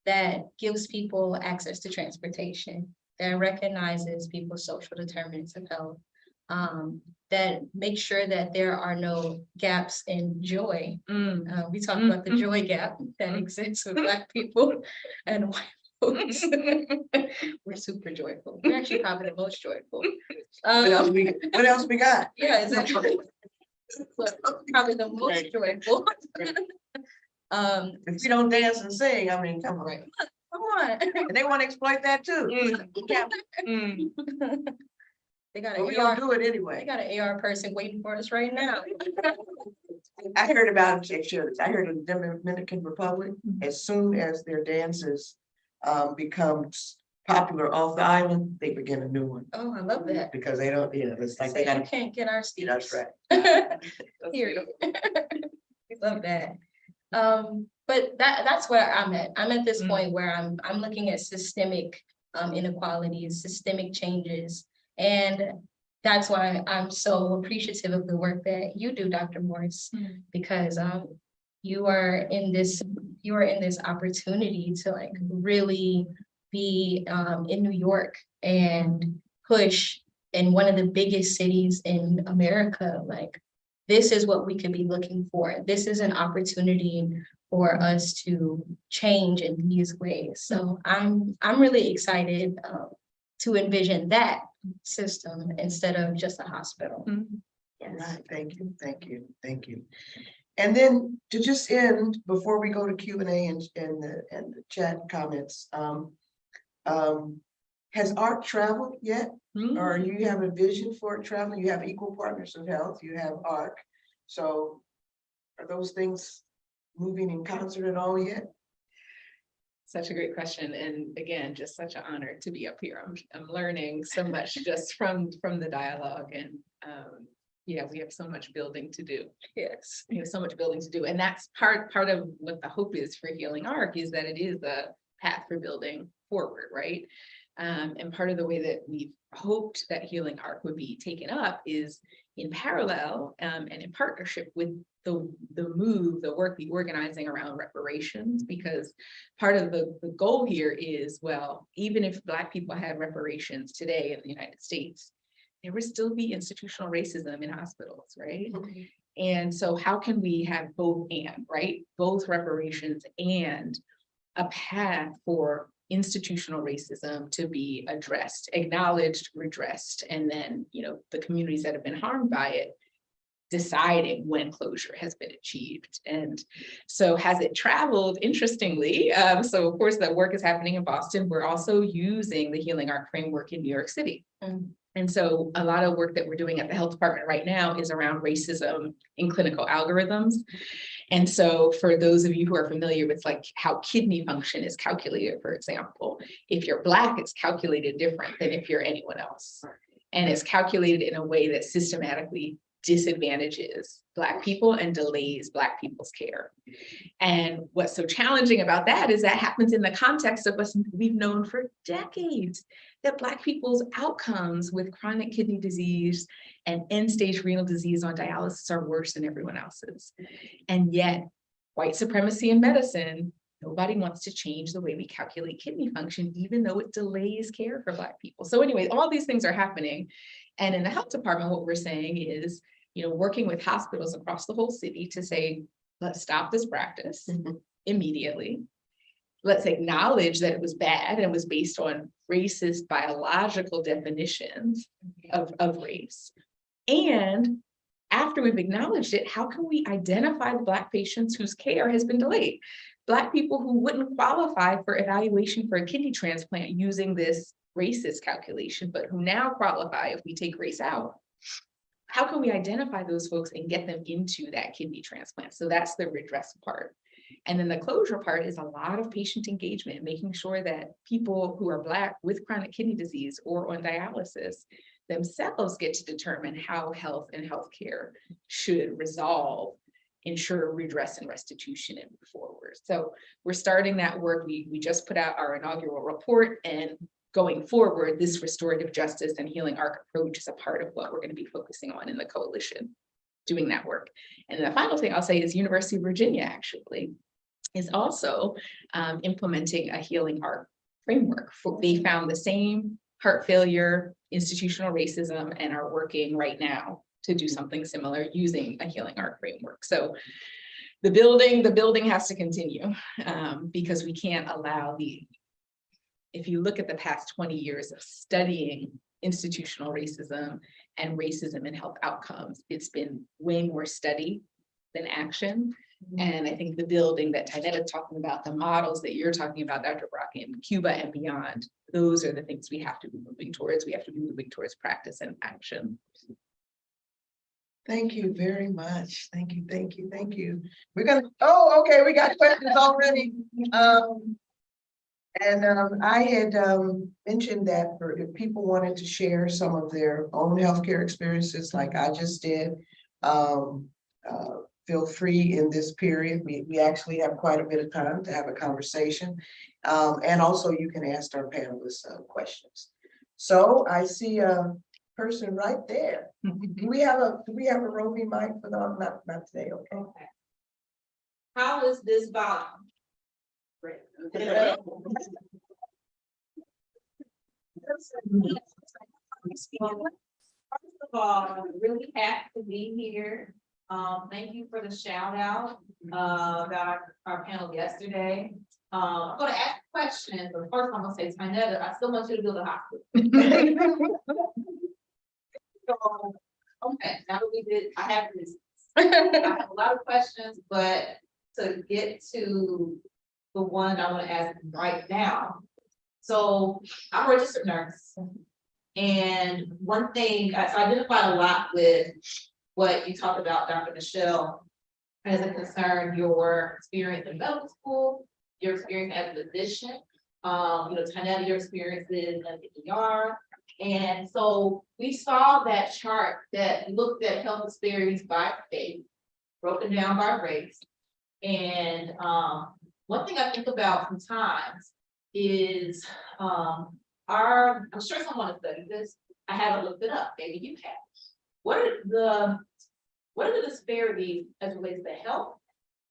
That gives people access to transportation, that recognizes people's social determinants of health, that makes sure that there are no gaps in joy. We talk about the joy gap that exists with Black people and white folks. We're super joyful. We're actually probably the most joyful. What else we got? Yeah, exactly. Probably the most joyful. If we don't dance and sing, I mean, come on. Right. Come on. And they want to exploit that too. They got But we an AR. don't do it They anyway. got an AR person waiting for us right now. I heard about it. I heard in the Dominican Republic, as soon as their dances becomes popular off the island, they begin a new one. Oh, I love that. Because they don't, it's like So they you gotta. can't get our steps. That's right. Period. We love that. But that's where I'm at. I'm at this point where I'm looking at systemic inequalities, systemic changes. And that's why I'm so appreciative of the work that you do, Dr. Morse, because you are in this opportunity to like really be in New York and push in one of the biggest cities in America. Like, this is what we could be looking for. This is an opportunity for us to change in these ways. So I'm really excited to envision that system instead of just a hospital. Yes. Right, thank you. And then to just end, before we go to Q&A and the chat comments, has ARC traveled yet? Or you have a vision for it traveling? You have Equal Partners of Health, you have ARC. So are those things moving in concert at all yet? Such a great question. And again, just such an honor to be up here. I'm learning so much just from the dialogue, and yeah, we have so much building to do. Yes, we have so much building to do. And that's part of what the hope is for Healing ARC, is that it is a path for building forward, right? And part of the way that we've hoped that Healing ARC would be taken up is in parallel and in partnership with the work, the organizing around reparations, because part of the goal here is, well, even if Black people had reparations today in the United States, there would still be institutional racism in hospitals, right? And so how can we have both and, right? Both reparations and a path for institutional racism to be addressed, acknowledged, redressed, and then, the communities that have been harmed by it deciding when closure has been achieved. And so has it traveled? Interestingly, so of course that work is happening in Boston. We're also using the healing arc framework in New York City. And so a lot of work that we're doing at the health department right now is around racism in clinical algorithms. And so for those of you who are familiar with like how kidney function is calculated, for example, if you're Black, it's calculated different than if you're anyone else. And it's calculated in a way that systematically disadvantages Black people and delays Black people's care. And what's so challenging about that is that happens in the context of us, we've known for decades that Black people's outcomes with chronic kidney disease and end-stage renal disease on dialysis are worse than everyone else's. And yet, white supremacy in medicine, nobody wants to change the way we calculate kidney function, even though it delays care for Black people. So anyway, all these things are happening. And in the health department, what we're saying is, working with hospitals across the whole city to say, let's stop this practice immediately. Let's acknowledge that it was bad and was based on racist biological definitions of race. And after we've acknowledged it, how can we identify the Black patients whose care has been delayed? Black people who wouldn't qualify for evaluation for a kidney transplant using this racist calculation, but who now qualify if we take race out. How can we identify those folks and get them into that kidney transplant? So that's the redress part. And then the closure part is a lot of patient engagement, making sure that people who are Black with chronic kidney disease or on dialysis themselves get to determine how health and healthcare should resolve, ensure redress and restitution, and move forward. So we're starting that work. We just put out our inaugural report, and going forward, this restorative justice and healing arc approach is a part of what we're going to be focusing on in the coalition, doing that work. And the final thing I'll say is University of Virginia actually is also implementing a healing arc framework. They found the same heart failure, institutional racism, and are working right now to do something similar using a healing arc framework. So the building has to continue because we can't allow if you look at the past 20 years of studying institutional racism and racism in health outcomes, it's been way more study than action. And I think the building that Tynetta is talking about, the models that you're talking about, Dr. Brock, in Cuba and beyond, those are the things we have to be moving towards. We have to be moving towards practice and action. Thank you very much. Thank you, thank you, thank you. We're gonna, oh, okay, we got questions already. I had mentioned that if people wanted to share some of their own healthcare experiences like I just did, feel free in this period. We actually have quite a bit of time to have a conversation. And also you can ask our panelists questions. So I see a person right there. Do we have a roving mic for them? Not today, okay. How is this volume? Great. First of all, I'm really happy to be here. Thank you for the shout out about our panel yesterday. I'm going to ask a question, but first I'm going to say, Tynetta, I still want you to build a hospital. Okay, now that we did, I have this. I have a lot of questions, but to get to the one I want to ask right now. So I'm a registered nurse, and one thing I identified a lot with what you talked about, Dr. Michelle, as it concerned your experience in medical school, your experience as a physician, Tynetta, your experiences at the ER. And so we saw that chart that looked at health disparities by state, broken down by race. And one thing I think about sometimes is I'm sure someone has studied this. I haven't looked it up, maybe you have. What are the disparities as it relates to health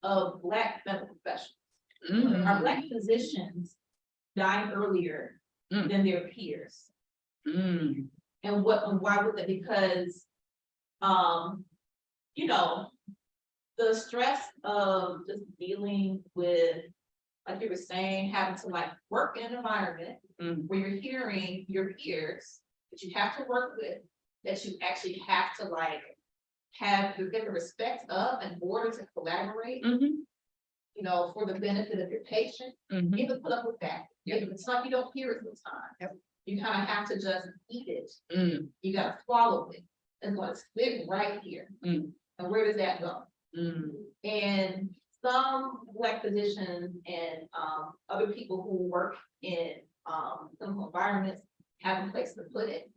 of Black medical professionals? Are Black physicians dying earlier than their peers? And why would that? Because the stress of just dealing with, like you were saying, having to like work in an environment where you're hearing your peers that you have to work with, that you actually have to like have the respect of in order to collaborate, you know, for the benefit of your patient, you have to put up with that. Yep. It's like you don't hear it sometimes. Yep. You kind of have to just eat it. Mm, You gotta swallow it. It's gonna spit right here. Mm. And where does that go? mm, And some Black physicians and other people who work in some environments have a place to put it.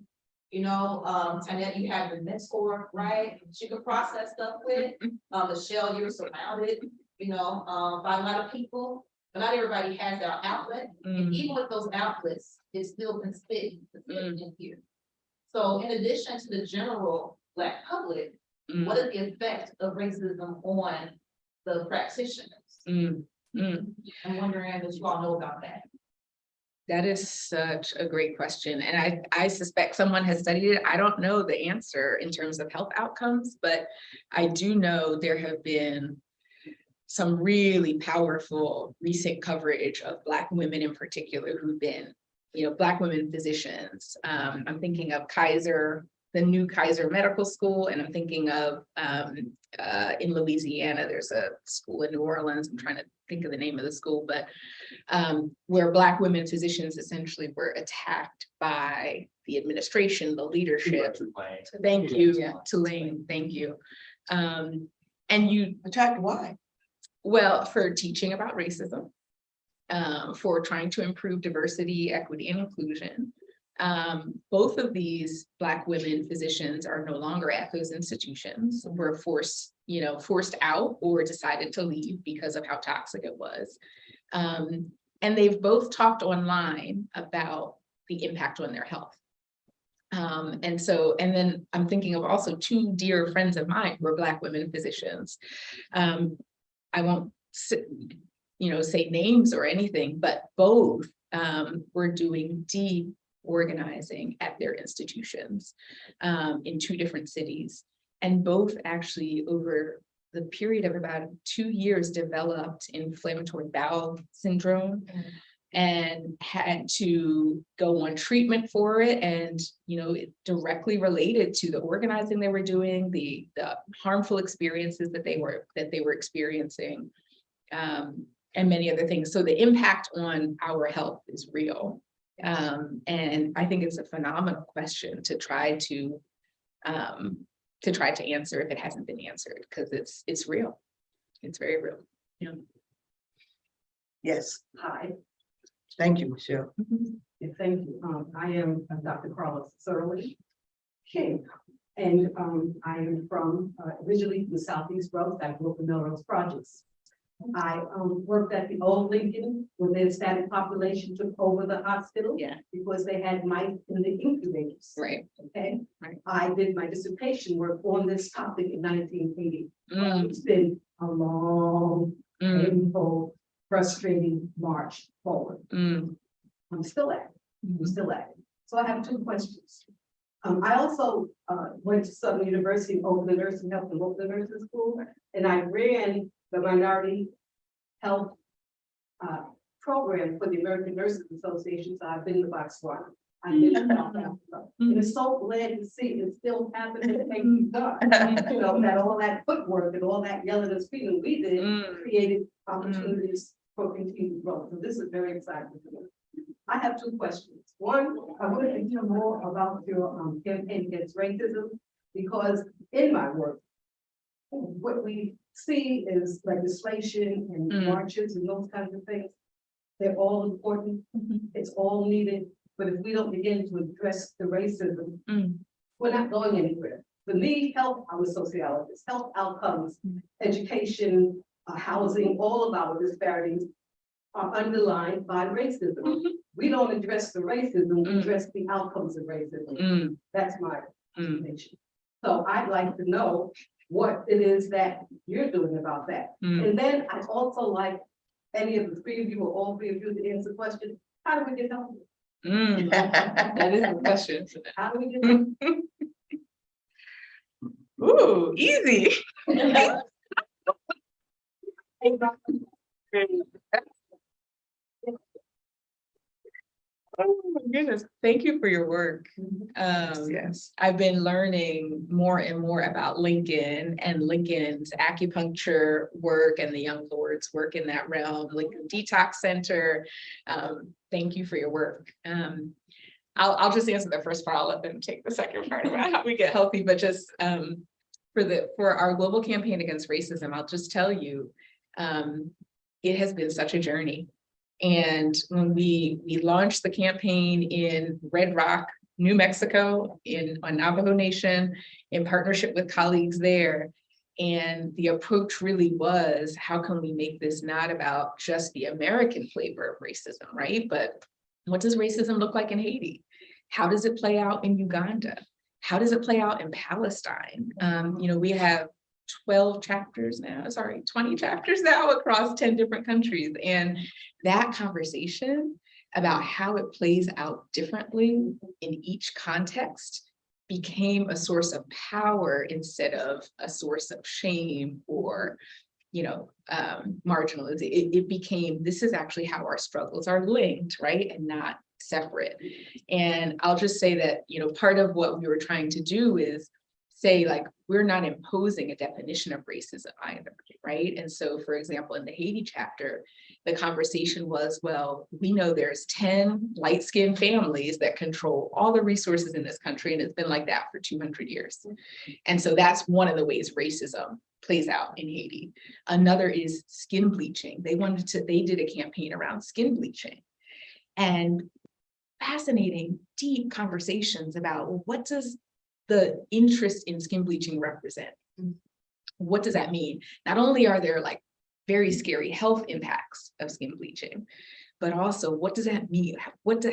You know, Tynetta, you have your mentor, right? You can process stuff with. Michelle, you're surrounded, you know, by a lot of people, but not everybody has their outlet. And even with those outlets, it's still been spit in here. So in addition to the general Black public, what is the effect of racism on the practitioners? I'm wondering if you all know about that. That is such a great question. And I suspect someone has studied it. I don't know the answer in terms of health outcomes, but I do know there have been some really powerful recent coverage of Black women in particular who've been, you know, Black women physicians. I'm thinking of Kaiser, the new Kaiser Medical School, and I'm thinking of in Louisiana, there's a school in New Orleans. I'm trying to think of the name of the school, but where Black women physicians essentially were attacked by the administration, the leadership. Thank you, Tulane, thank you. And you Attacked why? well, for teaching about racism, for trying to improve diversity, equity, and inclusion. Both of these Black women physicians are no longer at those institutions, were forced out or decided to leave because of how toxic it was. And they've both talked online about the impact on their health. And then I'm thinking of also two dear friends of mine who are Black women physicians. I won't say names or anything, but both were doing deep organizing at their institutions in two different cities. And both actually over the period of about 2 years developed inflammatory bowel syndrome and had to go on treatment for it. And, it directly related to the organizing they were doing, the harmful experiences that they were experiencing, and many other things. So the impact on our health is real. And I think it's a phenomenal question to try to answer if it hasn't been answered, because it's real. It's very real. Yeah. Yes, Hi, thank you, Michelle. and thank you. I am Dr. Carlos Surley King, and I am from originally from the Southeast Bronx. I grew up in Melrose Projects. I worked at the old Lincoln when the Hispanic population took over the hospital. Yeah. Because they had mice in the incubators. Right. Okay. Right. I did my dissertation work on this topic in 1980. Mm, It's been a long, mm, painful, frustrating march forward. mm, I'm still at it. I'm still at it. So I have two questions. I also went to Southern University, opened the nursing health and opened the nursing school, and I ran the minority health program for the American Nurses Association. So I've been to Botswana. I've been to South Africa. And it's so glad to see it still happening and being done. That all that footwork and all that yelling and screaming we did created opportunities for continued growth. So this is very exciting to me. I have two questions. One, I want to hear more about your campaign against racism, because in my work, what we see is legislation and marches and those kinds of things. They're all important. It's all needed. But if we don't begin to address the racism, we're not going anywhere. For me, health, I'm a sociologist, health outcomes, education, housing, all of our disparities are underlined by racism. We don't address the racism, we address the outcomes of racism. That's my observation. So I'd like to know what it is that you're doing about that. And then I'd also like any of the three of you or all three of you to answer the question, how do we get help? That is the question. How do we get help? Ooh, easy. Oh my goodness, thank you for your work. Yes. I've been learning more and more about Lincoln and Lincoln's acupuncture work and the Young Lord's work in that realm, Lincoln Detox Center. Thank you for your work. I'll just answer the first part. I'll let them take the second part about how we get healthy, but just for our global campaign against racism, I'll just tell you, it has been such a journey. And when we launched the campaign in Red Rock, New Mexico, on Navajo Nation, in partnership with colleagues there, and the approach really was, how can we make this not about just the American flavor of racism, right? But what does racism look like in Haiti? How does it play out in Uganda? How does it play out in Palestine? We have 20 chapters now across 10 different countries. And that conversation about how it plays out differently in each context became a source of power instead of a source of shame or marginalization. It became, this is actually how our struggles are linked, right? And not separate. And I'll just say that, part of what we were trying to do is say, like, we're not imposing a definition of racism either, right? And so, for example, in the Haiti chapter, the conversation was, well, we know there's 10 light-skinned families that control all the resources in this country, and it's been like that for 200 years. And so that's one of the ways racism plays out in Haiti. Another is skin bleaching. They did a campaign around skin bleaching. And fascinating, deep conversations about, well, what does the interest in skin bleaching represent? What does that mean? Not only are there like very scary health impacts of skin bleaching, but also what does that mean?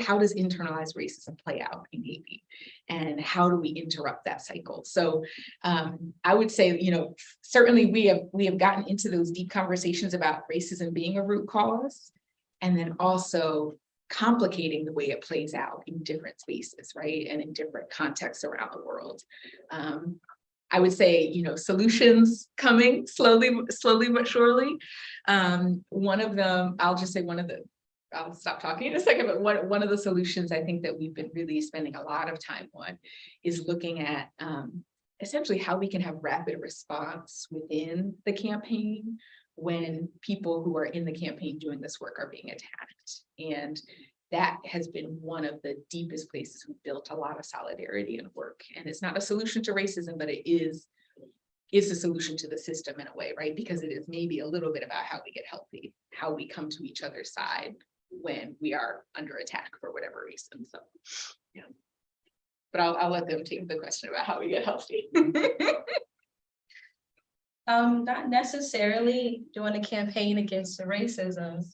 How does internalized racism play out in Haiti? And how do we interrupt that cycle? So I would say, certainly we have gotten into those deep conversations about racism being a root cause, and then also complicating the way it plays out in different spaces, right? And in different contexts around the world. I would say, solutions coming slowly but surely. One of them, I'll stop talking in a second, but one of the solutions I think that we've been really spending a lot of time on is looking at essentially how we can have rapid response within the campaign when people who are in the campaign doing this work are being attacked. And that has been one of the deepest places we've built a lot of solidarity and work. And it's not a solution to racism, but it is a solution to the system in a way, right? Because it is maybe a little bit about how we get healthy, how we come to each other's side when we are under attack for whatever reason. So, yeah. But I'll let them take the question about how we get healthy. Not necessarily doing a campaign against the racism,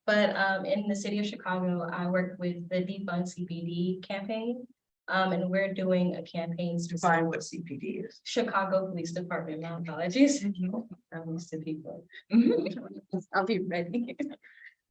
but in the city of Chicago, I work with the Defund CPD campaign, and we're doing a campaign to Define what CPD is. Chicago Police Department. My apologies. I'm used to people. I'll be ready.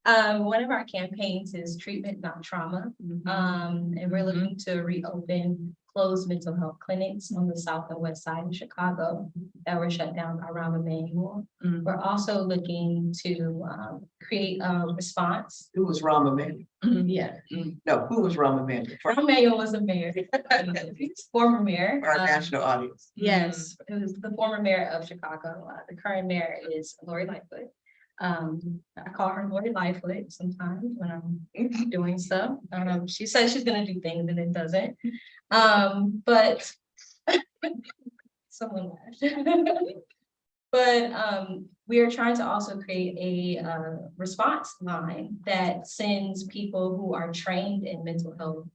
One of our campaigns is treatment, not trauma. And we're looking to reopen closed mental health clinics on the south and west side of Chicago that were shut down by Rahm Emanuel. We're also looking to create a response. Who was Rahm Emanuel? Yeah. No, who was Rahm Emanuel? For Rahm Emanuel was a mayor, former mayor. our national audience. Yes, it was the former mayor of Chicago. The current mayor is Lori Lightfoot. I call her Lori Lightfoot sometimes when I'm doing stuff. She says she's gonna do things and it doesn't. But someone laughed. But we are trying to also create a response line that sends people who are trained in mental health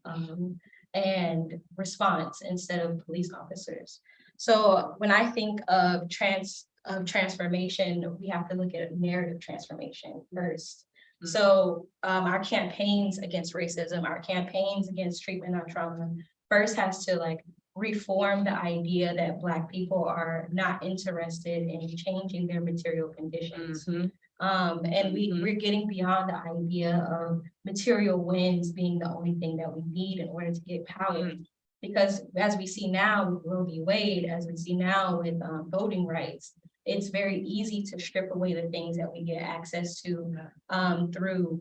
and response instead of police officers. So when I think of transformation, we have to look at a narrative transformation first. So our campaigns against racism, our campaigns against treatment, not trauma, first has to reform the idea that Black people are not interested in changing their material conditions. And we're getting beyond the idea of material wins being the only thing that we need in order to get power. Because as we see now with Roe v. Wade, as we see now with voting rights, it's very easy to strip away the things that we get access to through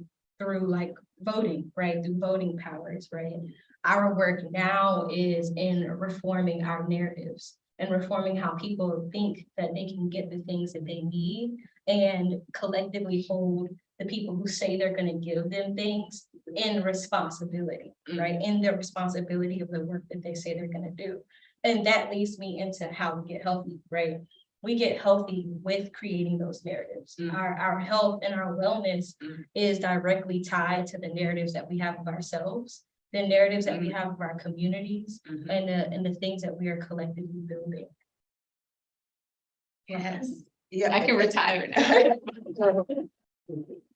voting, right, through voting powers, right? Our work now is in reforming our narratives and reforming how people think that they can get the things that they need and collectively hold the people who say they're going to give them things in responsibility, right? In their responsibility of the work that they say they're going to do. And that leads me into how we get healthy, right? We get healthy with creating those narratives. Our health and our wellness is directly tied to the narratives that we have of ourselves, the narratives that we have of our communities, and the things that we are collectively building. Yes, Yeah. I can retire now.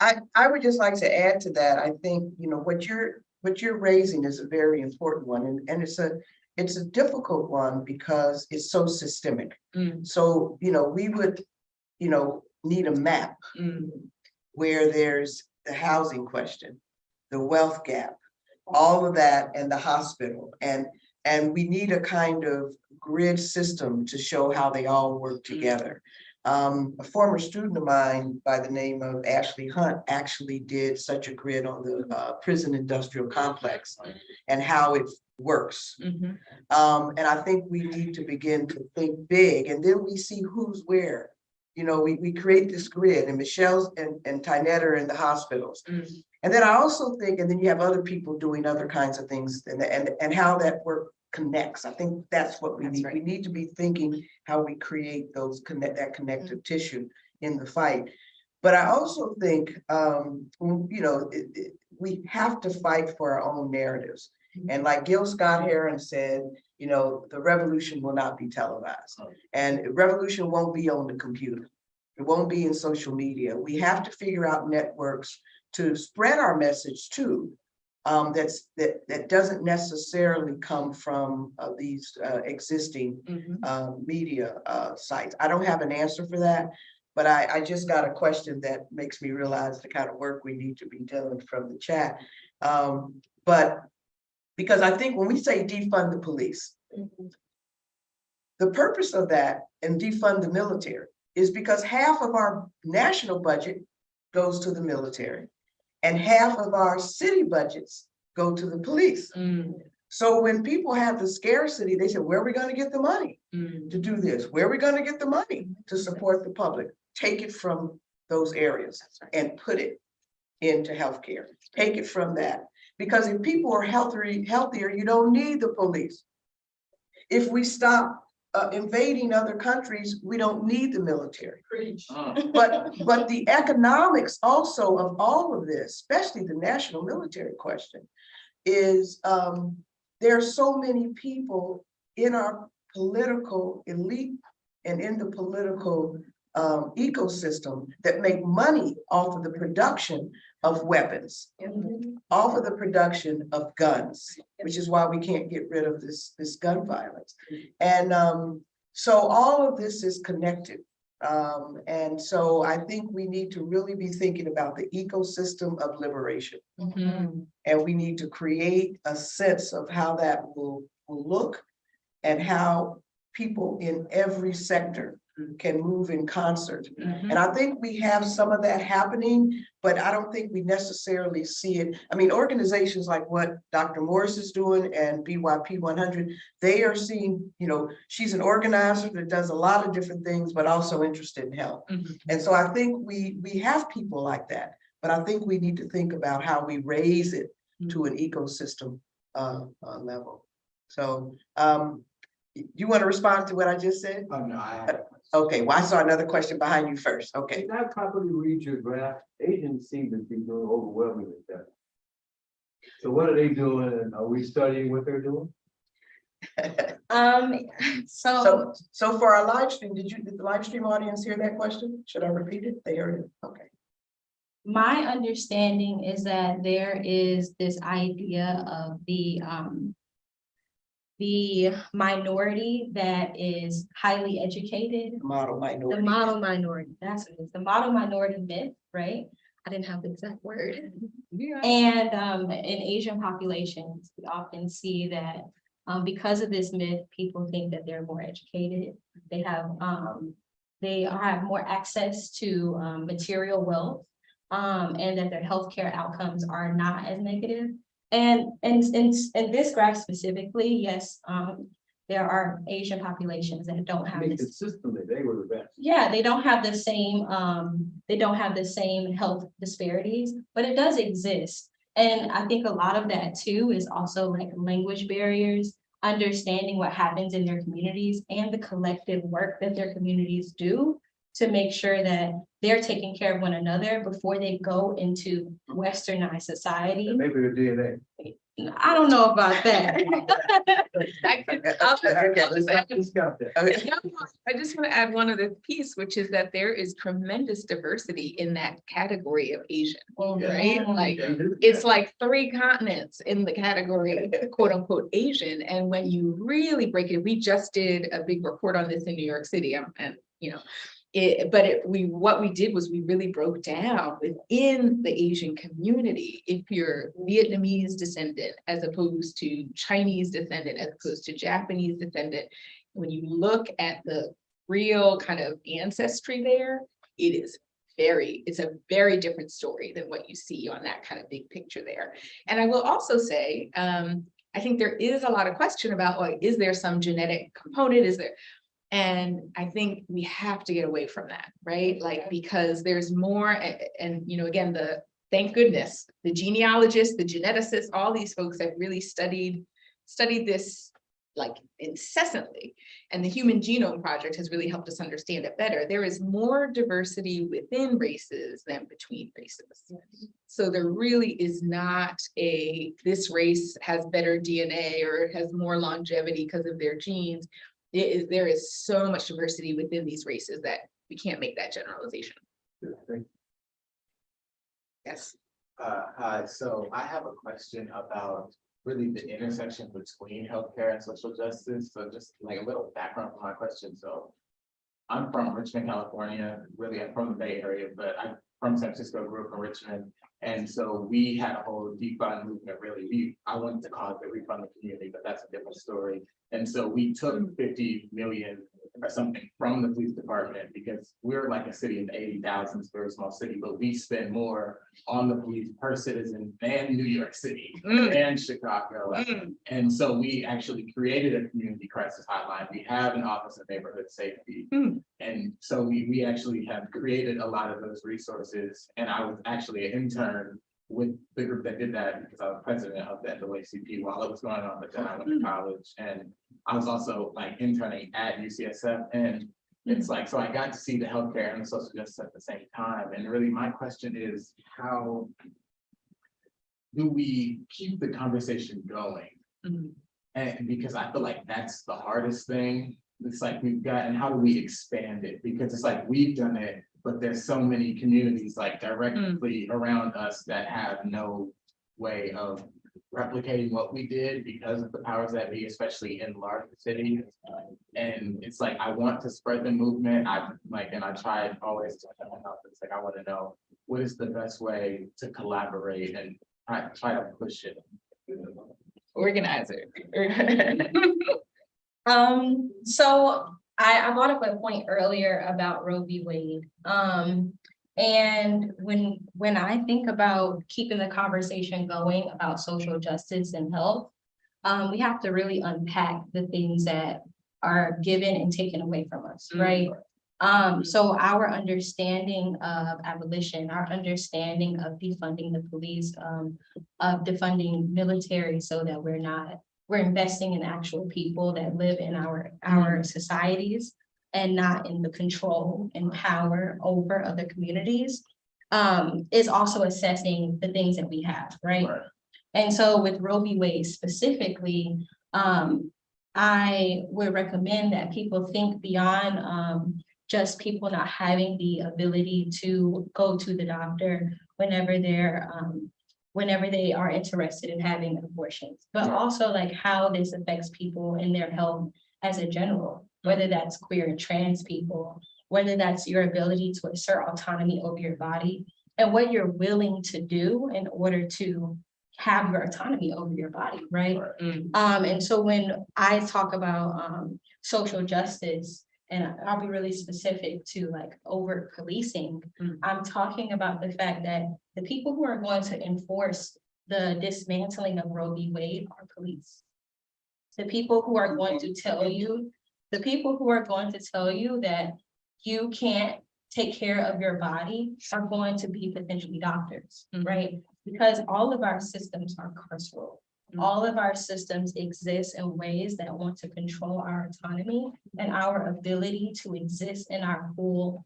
I would just like to add to that. I think, you know, what you're raising is a very important one, and it's a difficult one because it's so systemic. So, you know, we would, you know, need a map where there's the housing question, the wealth gap, all of that, and the hospital, and we need a kind of grid system to show how they all work together. A former student of mine by the name of Ashley Hunt actually did such a grid on the prison industrial complex and how it works. And I think we need to begin to think big, and then we see who's where. You know, we create this grid, and Michelle's and Tynetta are in the hospitals. And then I also think, and then you have other people doing other kinds of things, and how that work connects. I think that's what we need. Right. We need to be thinking how we create those that connective tissue in the fight. But I also think, you know, we have to fight for our own narratives. And like Gil Scott-Heron said, you know, the revolution will not be televised, and revolution won't be on the computer. It won't be in social media. We have to figure out networks to spread our message too. That doesn't necessarily come from these existing media sites. I don't have an answer for that, but I just got a question that makes me realize the kind of work we need to be doing from the chat. But because I think when we say defund the police, the purpose of that and defund the military is because half of our national budget goes to the military and half of our city budgets go to the police. So when people have the scarcity, they say, where are we going to get the money to do this? Where are we going to get the money to support the public? Take it from those areas and put it into healthcare. Take it from that. Because if people are healthier, you don't need the police. If we stop invading other countries, we don't need the military. But the economics also of all of this, especially the national military question, is there are so many people in our political elite and in the political ecosystem that make money off of the production of weapons, off of the production of guns, which is why we can't get rid of this gun violence. And so all of this is connected. And so I think we need to really be thinking about the ecosystem of liberation. And we need to create a sense of how that will look and how people in every sector can move in concert. And I think we have some of that happening, but I don't think we necessarily see it. I mean, organizations like what Dr. Morse is doing and BYP 100, they are seeing, you know, she's an organizer that does a lot of different things, but also interested in health. And so I think we have people like that, but I think we need to think about how we raise it to an ecosystem level. So you want to respond to what I just said? No, Okay, well, I saw another question behind you first. Okay. Did I properly read your graph? Asians seem to be doing overwhelmingly better. So what are they doing, and are we studying what they're doing? So For our live stream, did the live stream audience hear that question? Should I repeat it? They heard it. Okay. my understanding is that there is this idea of the minority that is highly educated. Model minority. The model minority, that's what it is, the model minority myth, right? I didn't have the exact word. And in Asian populations, we often see that because of this myth, people think that they're more educated. They have more access to material wealth. and that their healthcare outcomes are not as negative. And in this graph specifically, yes, there are Asian populations that don't I have mean, this. consistently, they were the best. Yeah, they don't have the same health disparities, but it does exist. And I think a lot of that too is also like language barriers, understanding what happens in their communities and the collective work that their communities do to make sure that they're taking care of one another before they go into westernized society. Maybe the DNA. I don't know about that. Just got that. I just want to add one other piece, which is that there is tremendous diversity in that category of Asian, right? Like, it's like 3 continents in the category, quote unquote, Asian. And when you really break it, we just did a big report on this in New York City, and you know, what we did was we really broke down within the Asian community, if you're Vietnamese descendant, as opposed to Chinese descendant, as opposed to Japanese descendant. When you look at the real kind of ancestry there, it's a very different story than what you see on that kind of big picture there. And I will also say, I think there is a lot of question about, like, is there some genetic component? Is there? And I think we have to get away from that, right? Like, because there's more, and you know, again, thank goodness, the genealogists, the geneticists, all these folks have really studied this like incessantly. And the Human Genome Project has really helped us understand it better. There is more diversity within races than between races. So there really is not this race has better DNA or it has more longevity because of their genes. There is so much diversity within these races that we can't make that generalization. Yes. Hi, so I have a question about really the intersection between healthcare and social justice. So just like a little background for my question. So I'm from Richmond, California. Really, I'm from the Bay Area, but I'm from San Francisco, grew up in Richmond. And so we had a whole defund movement, really. I wanted to call it the refund the community, but that's a different story. And so we took 50 million or something from the police department because we're like a city of 80,000, it's a very small city, but we spend more on the police per citizen than New York City and Chicago. And so we actually created a community crisis hotline. We have an office of neighborhood safety. And so we actually have created a lot of those resources. And I was actually an intern with the group that did that because I was president of the NAACP while it was going on, but then I went to college and I was also like interning at UCSF. And it's like, so I got to see the healthcare and the social justice at the same time. And really my question is, how do we keep the conversation going? And because I feel like that's the hardest thing. It's like and how do we expand it? Because it's like we've done it, but there's so many communities like directly around us that have no way of replicating what we did because of the powers that be, especially in larger cities. And it's like, I want to spread the movement. I tried always to help. It's like, I want to know what is the best way to collaborate and try to push it. Organizer. So I brought up a point earlier about Roe v. Wade. And when I think about keeping the conversation going about social justice and health, we have to really unpack the things that are given and taken away from us, right? So our understanding of abolition, our understanding of defunding the police, of defunding military so that we're investing in actual people that live in our societies and not in the control and power over other communities, is also assessing the things that we have, right? And so with Roe v. Wade specifically, I would recommend that people think beyond just people not having the ability to go to the doctor whenever they are interested in having abortions, but also like how this affects people in their health as a general, whether that's queer and trans people, whether that's your ability to assert autonomy over your body and what you're willing to do in order to have your autonomy over your body, right? And so when I talk about social justice, and I'll be really specific to like overt policing. Mm. I'm talking about the fact that the people who are going to enforce the dismantling of Roe v. Wade are police. The people who are going to tell you, that you can't take care of your body are going to be potentially doctors, right? Because all of our systems are carceral. All of our systems exist in ways that want to control our autonomy and our ability to exist in our full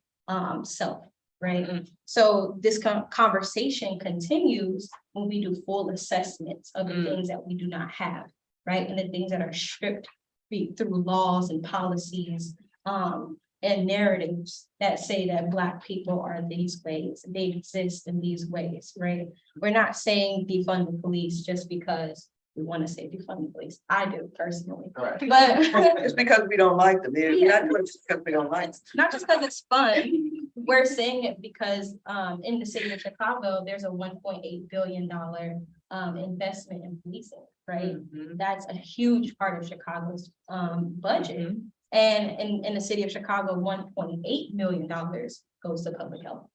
self, right? So this conversation continues when we do full assessments of the things that we do not have, right? And the things that are stripped through laws and policies and narratives that say that Black people are these ways, they exist in these ways, right? We're not saying defund the police just because we want to say defund the police. I do personally, Correct. but It's because we don't like them. We're not doing it just because we don't like them. not just because it's fun. We're saying it because in the city of Chicago, there's a $1.8 billion investment in policing, right? That's a huge part of Chicago's budget. And in the city of Chicago, $1.8 million goes to public health.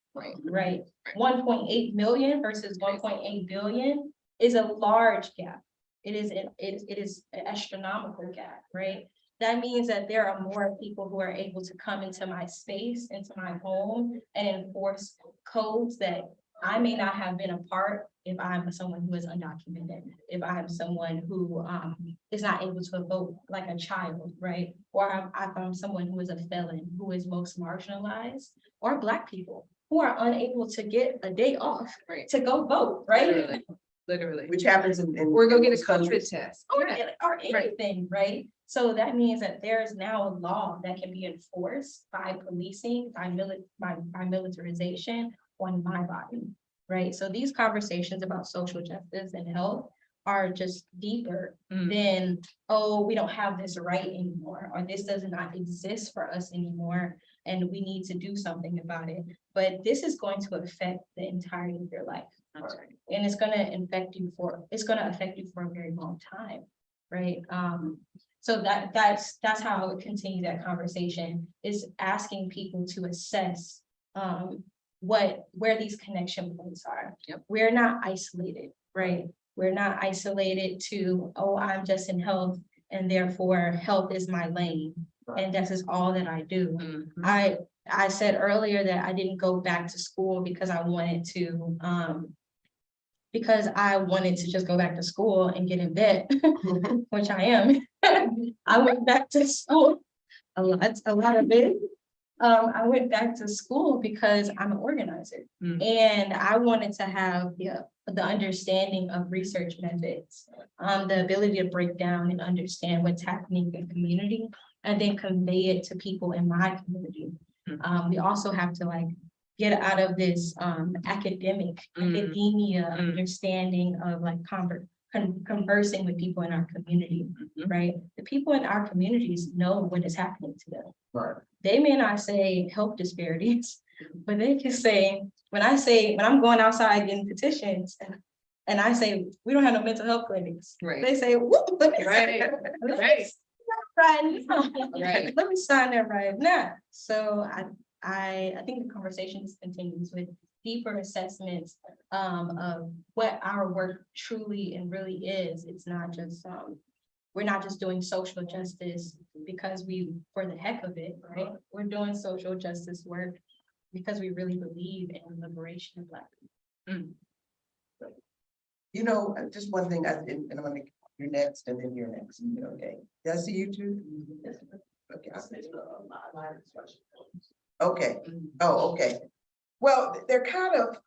Right. 1.8 million versus 1.8 billion is a large gap. It is an astronomical gap, right? That means that there are more people who are able to come into my space, into my home, and enforce codes that I may not have been a part if I'm someone who is undocumented, if I'm someone who is not able to vote like a child, right? Or if I'm someone who is a felon, who is most marginalized, or Black people who are unable to get a day off to go vote, right? Literally. Which happens in. Or go get a country. COVID test. Or anything, right? So that means that there is now a law that can be enforced by policing, by militarization on my body, right? So these conversations about social justice and health are just deeper than, oh, we don't have this right anymore, or this does not exist for us anymore, and we need to do something about it. But this is going to affect the entirety of your life. And it's going to affect you for a very long time, right? So that's how I would continue that conversation, is asking people to assess where these connection points are. We're not isolated, right? We're not isolated to, oh, I'm just in health and therefore health is my lane. And this is all that I do. I said earlier that I didn't go back to school because I wanted to just go back to school and get in bed, which I am. I went back to school a lot of it. I went back to school because I'm an organizer and I wanted to have the understanding of research methods, the ability to break down and understand what's happening in the community and then convey it to people in my community. We also have to get out of this academia understanding of conversing with people in our community, right? The people in our communities know what is happening to them. Right. They may not say health disparities, but they can say, when I'm going outside getting petitions and I say, we don't have no mental health clinics. Right. They say, whoop, let me let me sign that right now. So I think the conversation just continues with deeper assessments of what our work truly and really is. It's not just we're not just doing social justice because for the heck of it, right? We're doing social justice work because we really believe in the liberation of Black people. You know, just one thing, and I'm gonna, you're next and then you're next, okay? Did I see you too? Okay. Okay, oh, okay. Well, they're kind of,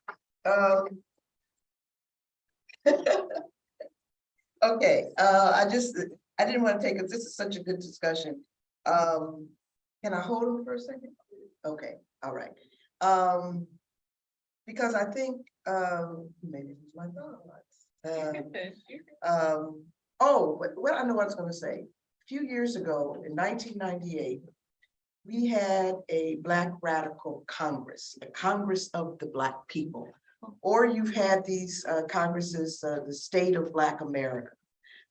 okay, I didn't want to take it, this is such a good discussion. Can I hold them for a second? Okay, all right. Because I think, maybe it was my thoughts. Well, I know what I was going to say. A few years ago, in 1998, we had a Black Radical Congress, a Congress of the Black people, or you've had these congresses, the State of Black America.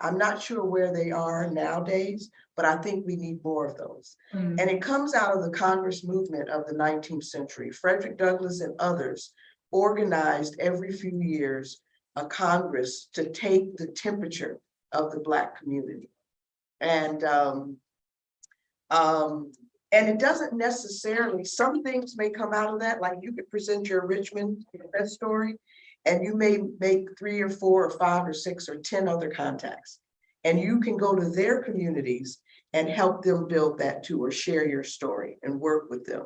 I'm not sure where they are nowadays, but I think we need more of those. Mm. And it comes out of the Congress movement of the 19th century. Frederick Douglass and others organized every few years a Congress to take the temperature of the Black community. And it doesn't necessarily, some things may come out of that, like you could present your Richmond success story, and you may make 3 or 4 or 5 or 6 or 10 other contacts. And you can go to their communities and help them build that too, or share your story and work with them.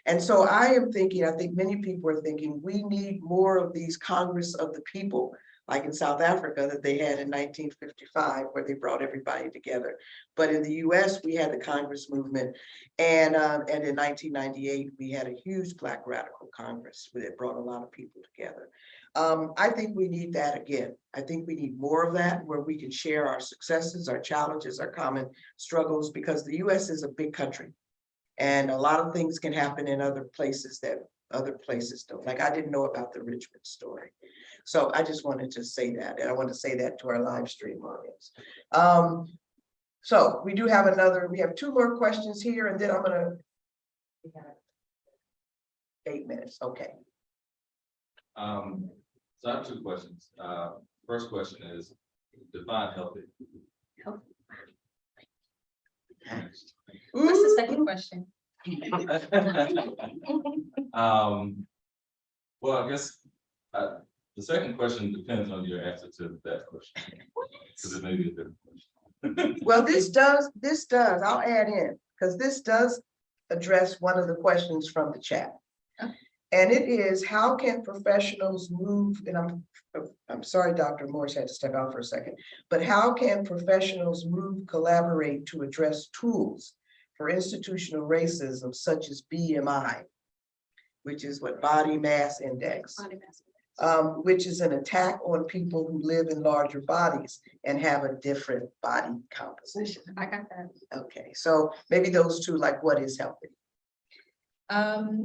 And so I am thinking, I think many people are thinking, we need more of these Congress of the People, like in South Africa that they had in 1955, where they brought everybody together. But in the US, we had the Congress movement. And in 1998, we had a huge Black Radical Congress that brought a lot of people together. I think we need that again. I think we need more of that, where we can share our successes, our challenges, our common struggles, because the US is a big country. And a lot of things can happen in other places that other places don't. Like, I didn't know about the Richmond story. So I just wanted to say that, and I want to say that to our live stream audience. So we do have we have 2 more questions here, and then I'm gonna, 8 minutes, okay. So I have 2 questions. First question is, define healthy. What's the second question? Well, I guess the second question depends on your answer to that question, because it may be a different question. Well, this does, I'll add in, because this does address one of the questions from the chat. And it is, how can professionals move, and I'm sorry, Dr. Morse had to step out for a second, but how can professionals collaborate to address tools for institutional racism, such as BMI, which is what Body Mass Index, which is an attack on people who live in larger bodies and have a different body composition. I got that. Okay, so maybe those 2, like, what is healthy?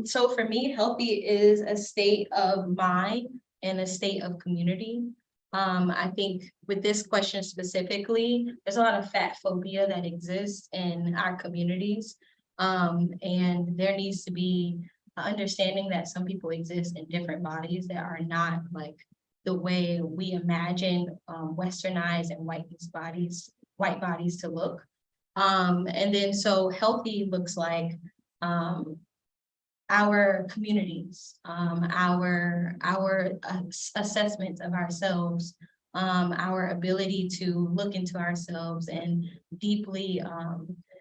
So for me, healthy is a state of mind and a state of community. I think with this question specifically, there's a lot of fat phobia that exists in our communities. And there needs to be understanding that some people exist in different bodies that are not like the way we imagine westernized and white bodies to look. And then so healthy looks like our communities, our assessments of ourselves, our ability to look into ourselves and deeply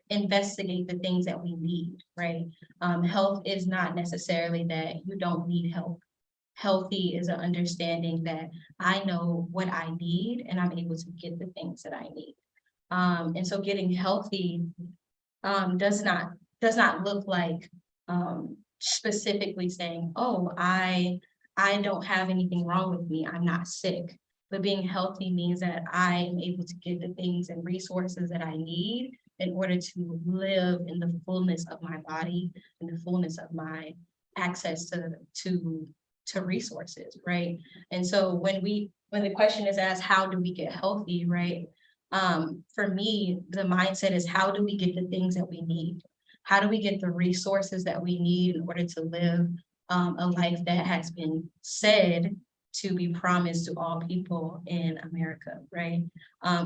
investigate the things that we need, right? Health is not necessarily that you don't need help. Healthy is an understanding that I know what I need and I'm able to get the things that I need. And so getting healthy does not look like specifically saying, oh, I don't have anything wrong with me, I'm not sick. But being healthy means that I am able to get the things and resources that I need in order to live in the fullness of my body and the fullness of my access to resources, right? And so when the question is asked, how do we get healthy, right? For me, the mindset is, how do we get the things that we need? How do we get the resources that we need in order to live a life that has been said to be promised to all people in America, right?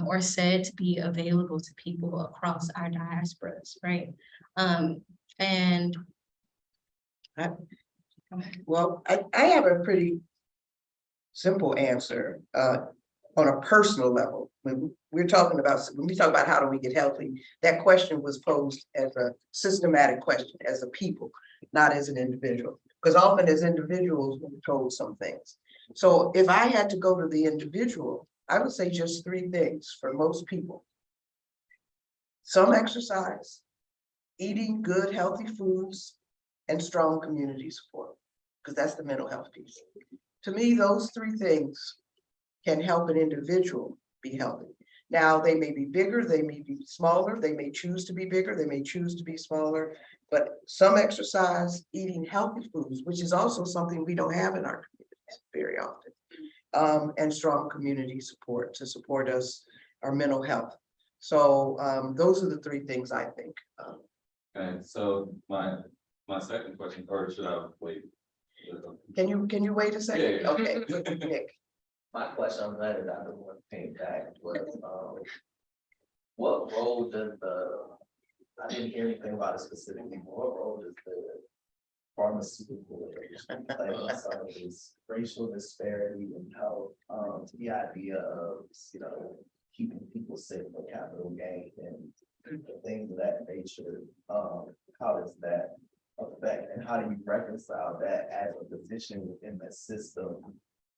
Or said to be available to people across our diasporas, right? Well, I have a pretty simple answer on a personal level. When we talk about how do we get healthy, that question was posed as a systematic question, as a people, not as an individual. Because often as individuals, we're told some things. So if I had to go to the individual, I would say just 3 things for most people. Some exercise, eating good, healthy foods, and strong community support, because that's the mental health piece. To me, those 3 things can help an individual be healthy. Now, they may be bigger, they may be smaller, they may choose to be bigger, they may choose to be smaller, but some exercise, eating healthy foods, which is also something we don't have in our communities very often, and strong community support to support us our mental health. So those are the three things I think. And so my second question, or should I wait? Can you wait a second? Yeah. Okay, Nick. My question, I'm glad that Dr. Moore came back, was, what role does I didn't hear anything about it specifically, but what role does the pharmaceutical industry play in some of this racial disparity and how, the idea of, keeping people safe for capital gain and things of that nature, how does that affect, and how do you reconcile that as a position within the system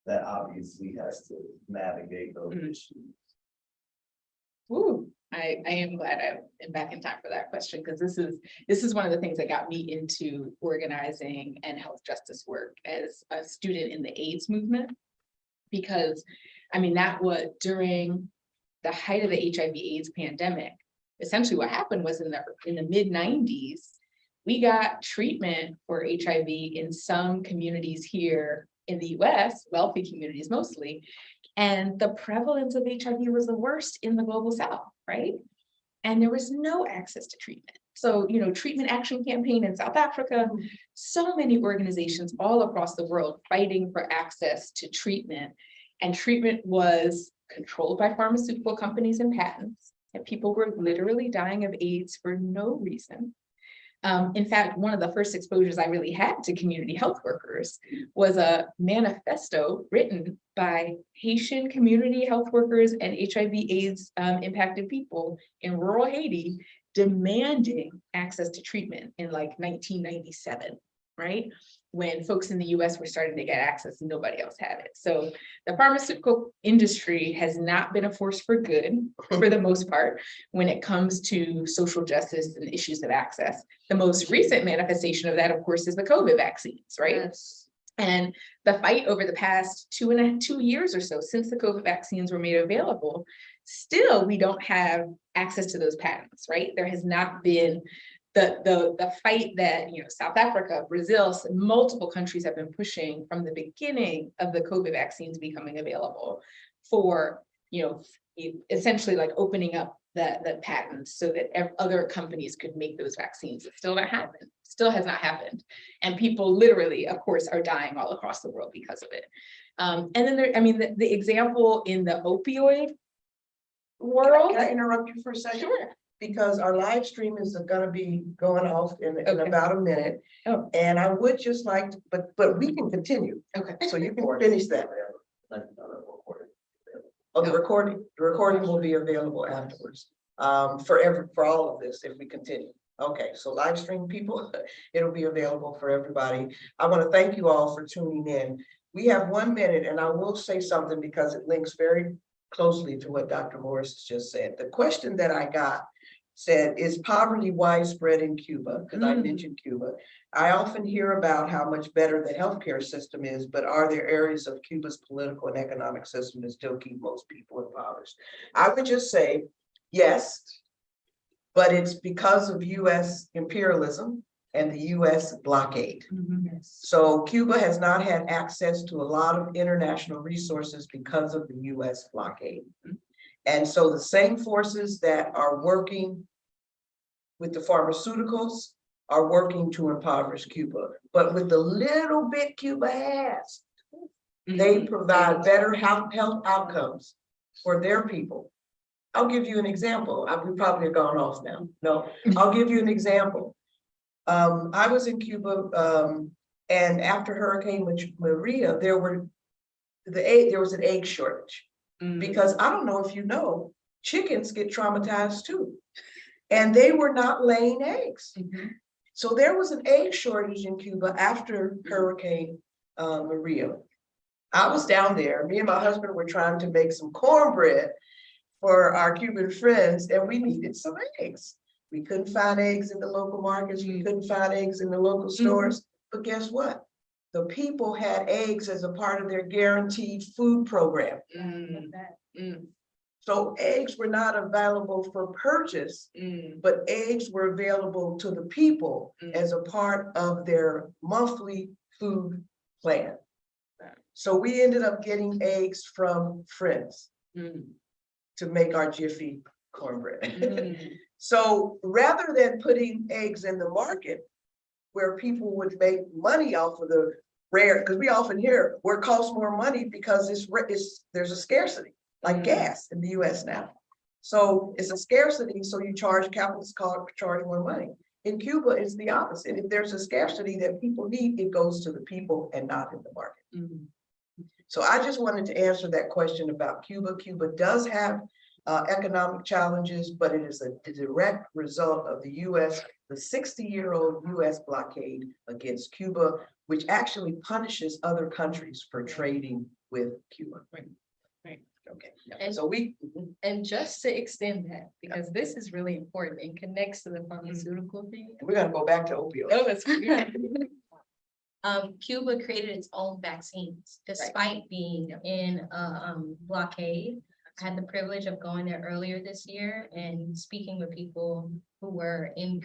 that obviously has to navigate those issues? Ooh, I am glad I am back in time for that question, because this is one of the things that got me into organizing and health justice work as a student in the AIDS movement. Because, I mean, that was during the height of the HIV/AIDS pandemic. Essentially what happened was in the mid-90s, we got treatment for HIV in some communities here in the US, wealthy communities mostly, and the prevalence of HIV was the worst in the global South, right? And there was no access to treatment. So, Treatment Action Campaign in South Africa, so many organizations all across the world fighting for access to treatment. And treatment was controlled by pharmaceutical companies and patents, and people were literally dying of AIDS for no reason. In fact, one of the first exposures I really had to community health workers was a manifesto written by Haitian community health workers and HIV/AIDS impacted people in rural Haiti, demanding access to treatment in like 1997, right? When folks in the US were starting to get access and nobody else had it. So the pharmaceutical industry has not been a force for good for the most part when it comes to social justice and issues of access. The most recent manifestation of that, of course, is the COVID vaccines, right? Yes. And the fight over the past 2 years or so since the COVID vaccines were made available, still we don't have access to those patents, right? There has not been the fight that South Africa, Brazil, multiple countries have been pushing from the beginning of the COVID vaccines becoming available for essentially like opening up the patents so that other companies could make those vaccines. It still has not happened, and people literally, of course, are dying all across the world because of it. And then the example in the opioid world. Can I interrupt you for a second? Sure. Because our live stream is gonna be going off in about a minute. Oh. And I would just like, but we can continue. Okay. So you can finish that. Oh, the recording will be available afterwards. For all of this, if we continue. Okay, so live stream people, it'll be available for everybody. I want to thank you all for tuning in. We have 1 minute, and I will say something because it links very closely to what Dr. Morris just said. The question that I got said, is poverty widespread in Cuba? Because I mentioned Cuba. I often hear about how much better the healthcare system is, but are there areas of Cuba's political and economic system that still keep most people impoverished? I would just say, yes, but it's because of US imperialism and the US blockade. So Cuba has not had access to a lot of international resources because of the US blockade. And so the same forces that are working with the pharmaceuticals are working to impoverish Cuba. But with the little bit Cuba has, they provide better health outcomes for their people. I'll give you an example. We probably have gone off now. No, I'll give you an example. I was in Cuba, and after Hurricane Maria, there was an egg shortage. Because I don't know if you know, chickens get traumatized too. And they were not laying eggs. So there was an egg shortage in Cuba after Hurricane Maria. I was down there, me and my husband were trying to make some cornbread for our Cuban friends, and we needed some eggs. We couldn't find eggs in the local markets, we couldn't find eggs in the local stores, but guess what? The people had eggs as a part of their guaranteed food program. So eggs were not available for purchase, but eggs were available to the people as a part of their monthly food plan. So we ended up getting eggs from friends. to make our Jiffy cornbread. Mm. So rather than putting eggs in the market where people would make money off of the rare, because we often hear where it costs more money because there's a scarcity, like gas in the US now. So it's a scarcity, so you charge capitalists charge more money. In Cuba, it's the opposite. If there's a scarcity that people need, it goes to the people and not in the market. Mm. So I just wanted to answer that question about Cuba. Cuba does have economic challenges, but it is a direct result of the US, the 60-year-old US blockade against Cuba, which actually punishes other countries for trading with Cuba. Right. Okay. And- So And just to extend that, because this is really important and connects to the pharmaceutical thing. we're gonna go back to opioids. Oh, that's good. Cuba created its own vaccines despite being in a blockade. I had the privilege of going there earlier this year and speaking with people who were in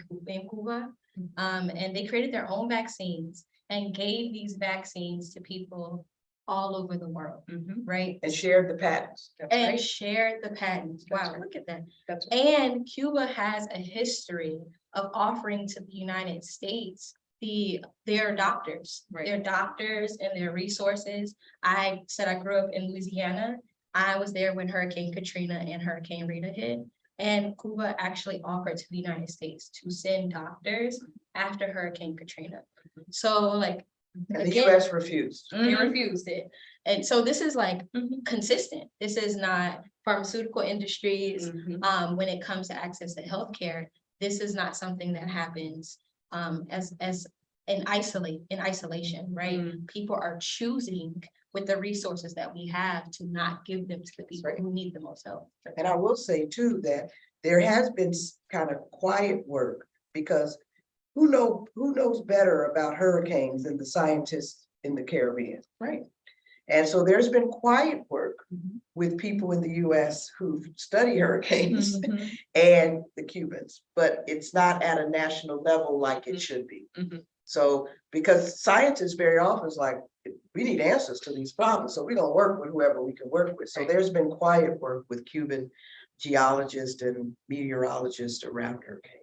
Cuba. And they created their own vaccines and gave these vaccines to people all over the world, right? And shared the patents. And shared the patents. That's Wow, right. look at that. That's And Cuba has a history of offering to the United States their doctors, Right. their doctors and their resources. I said I grew up in Louisiana. I was there when Hurricane Katrina and Hurricane Rita hit. And Cuba actually offered to the United States to send doctors after Hurricane Katrina. So like, And the again, US refused. they refused it. And so this is like consistent. This is not pharmaceutical industries. When it comes to access to healthcare, this is not something that happens as in isolation, right? People are choosing with the resources that we have to not give them to the people who need the most help. And I will say too, that there has been kind of quiet work, because who knows better about hurricanes than the scientists in the Caribbean? Right. And so there's been quiet work with people in the US who study hurricanes and the Cubans, but it's not at a national level like it should be. So, because scientists very often is like, we need answers to these problems, so we're gonna work with whoever we can work with. So there's been quiet work with Cuban geologists and meteorologists around hurricanes.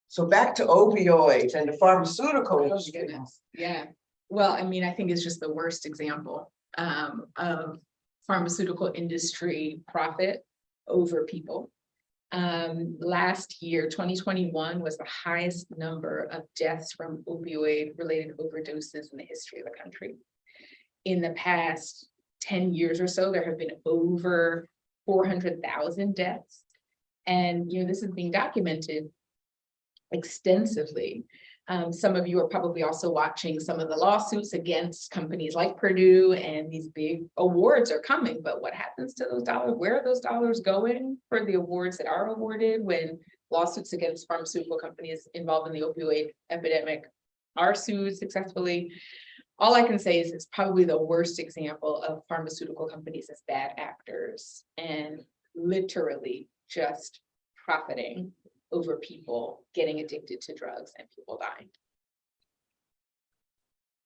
So back to opioids and the pharmaceutical industry. Yeah, well, I mean, I think it's just the worst example of pharmaceutical industry profit over people. Last year, 2021 was the highest number of deaths from opioid related overdoses in the history of the country. In the past 10 years or so, there have been over 400,000 deaths. And, this is being documented extensively. Some of you are probably also watching some of the lawsuits against companies like Purdue, and these big awards are coming. But what happens to those dollars? Where are those dollars going for the awards that are awarded when lawsuits against pharmaceutical companies involved in the opioid epidemic are sued successfully? All I can say is it's probably the worst example of pharmaceutical companies as bad actors and literally just profiting over people getting addicted to drugs and people dying.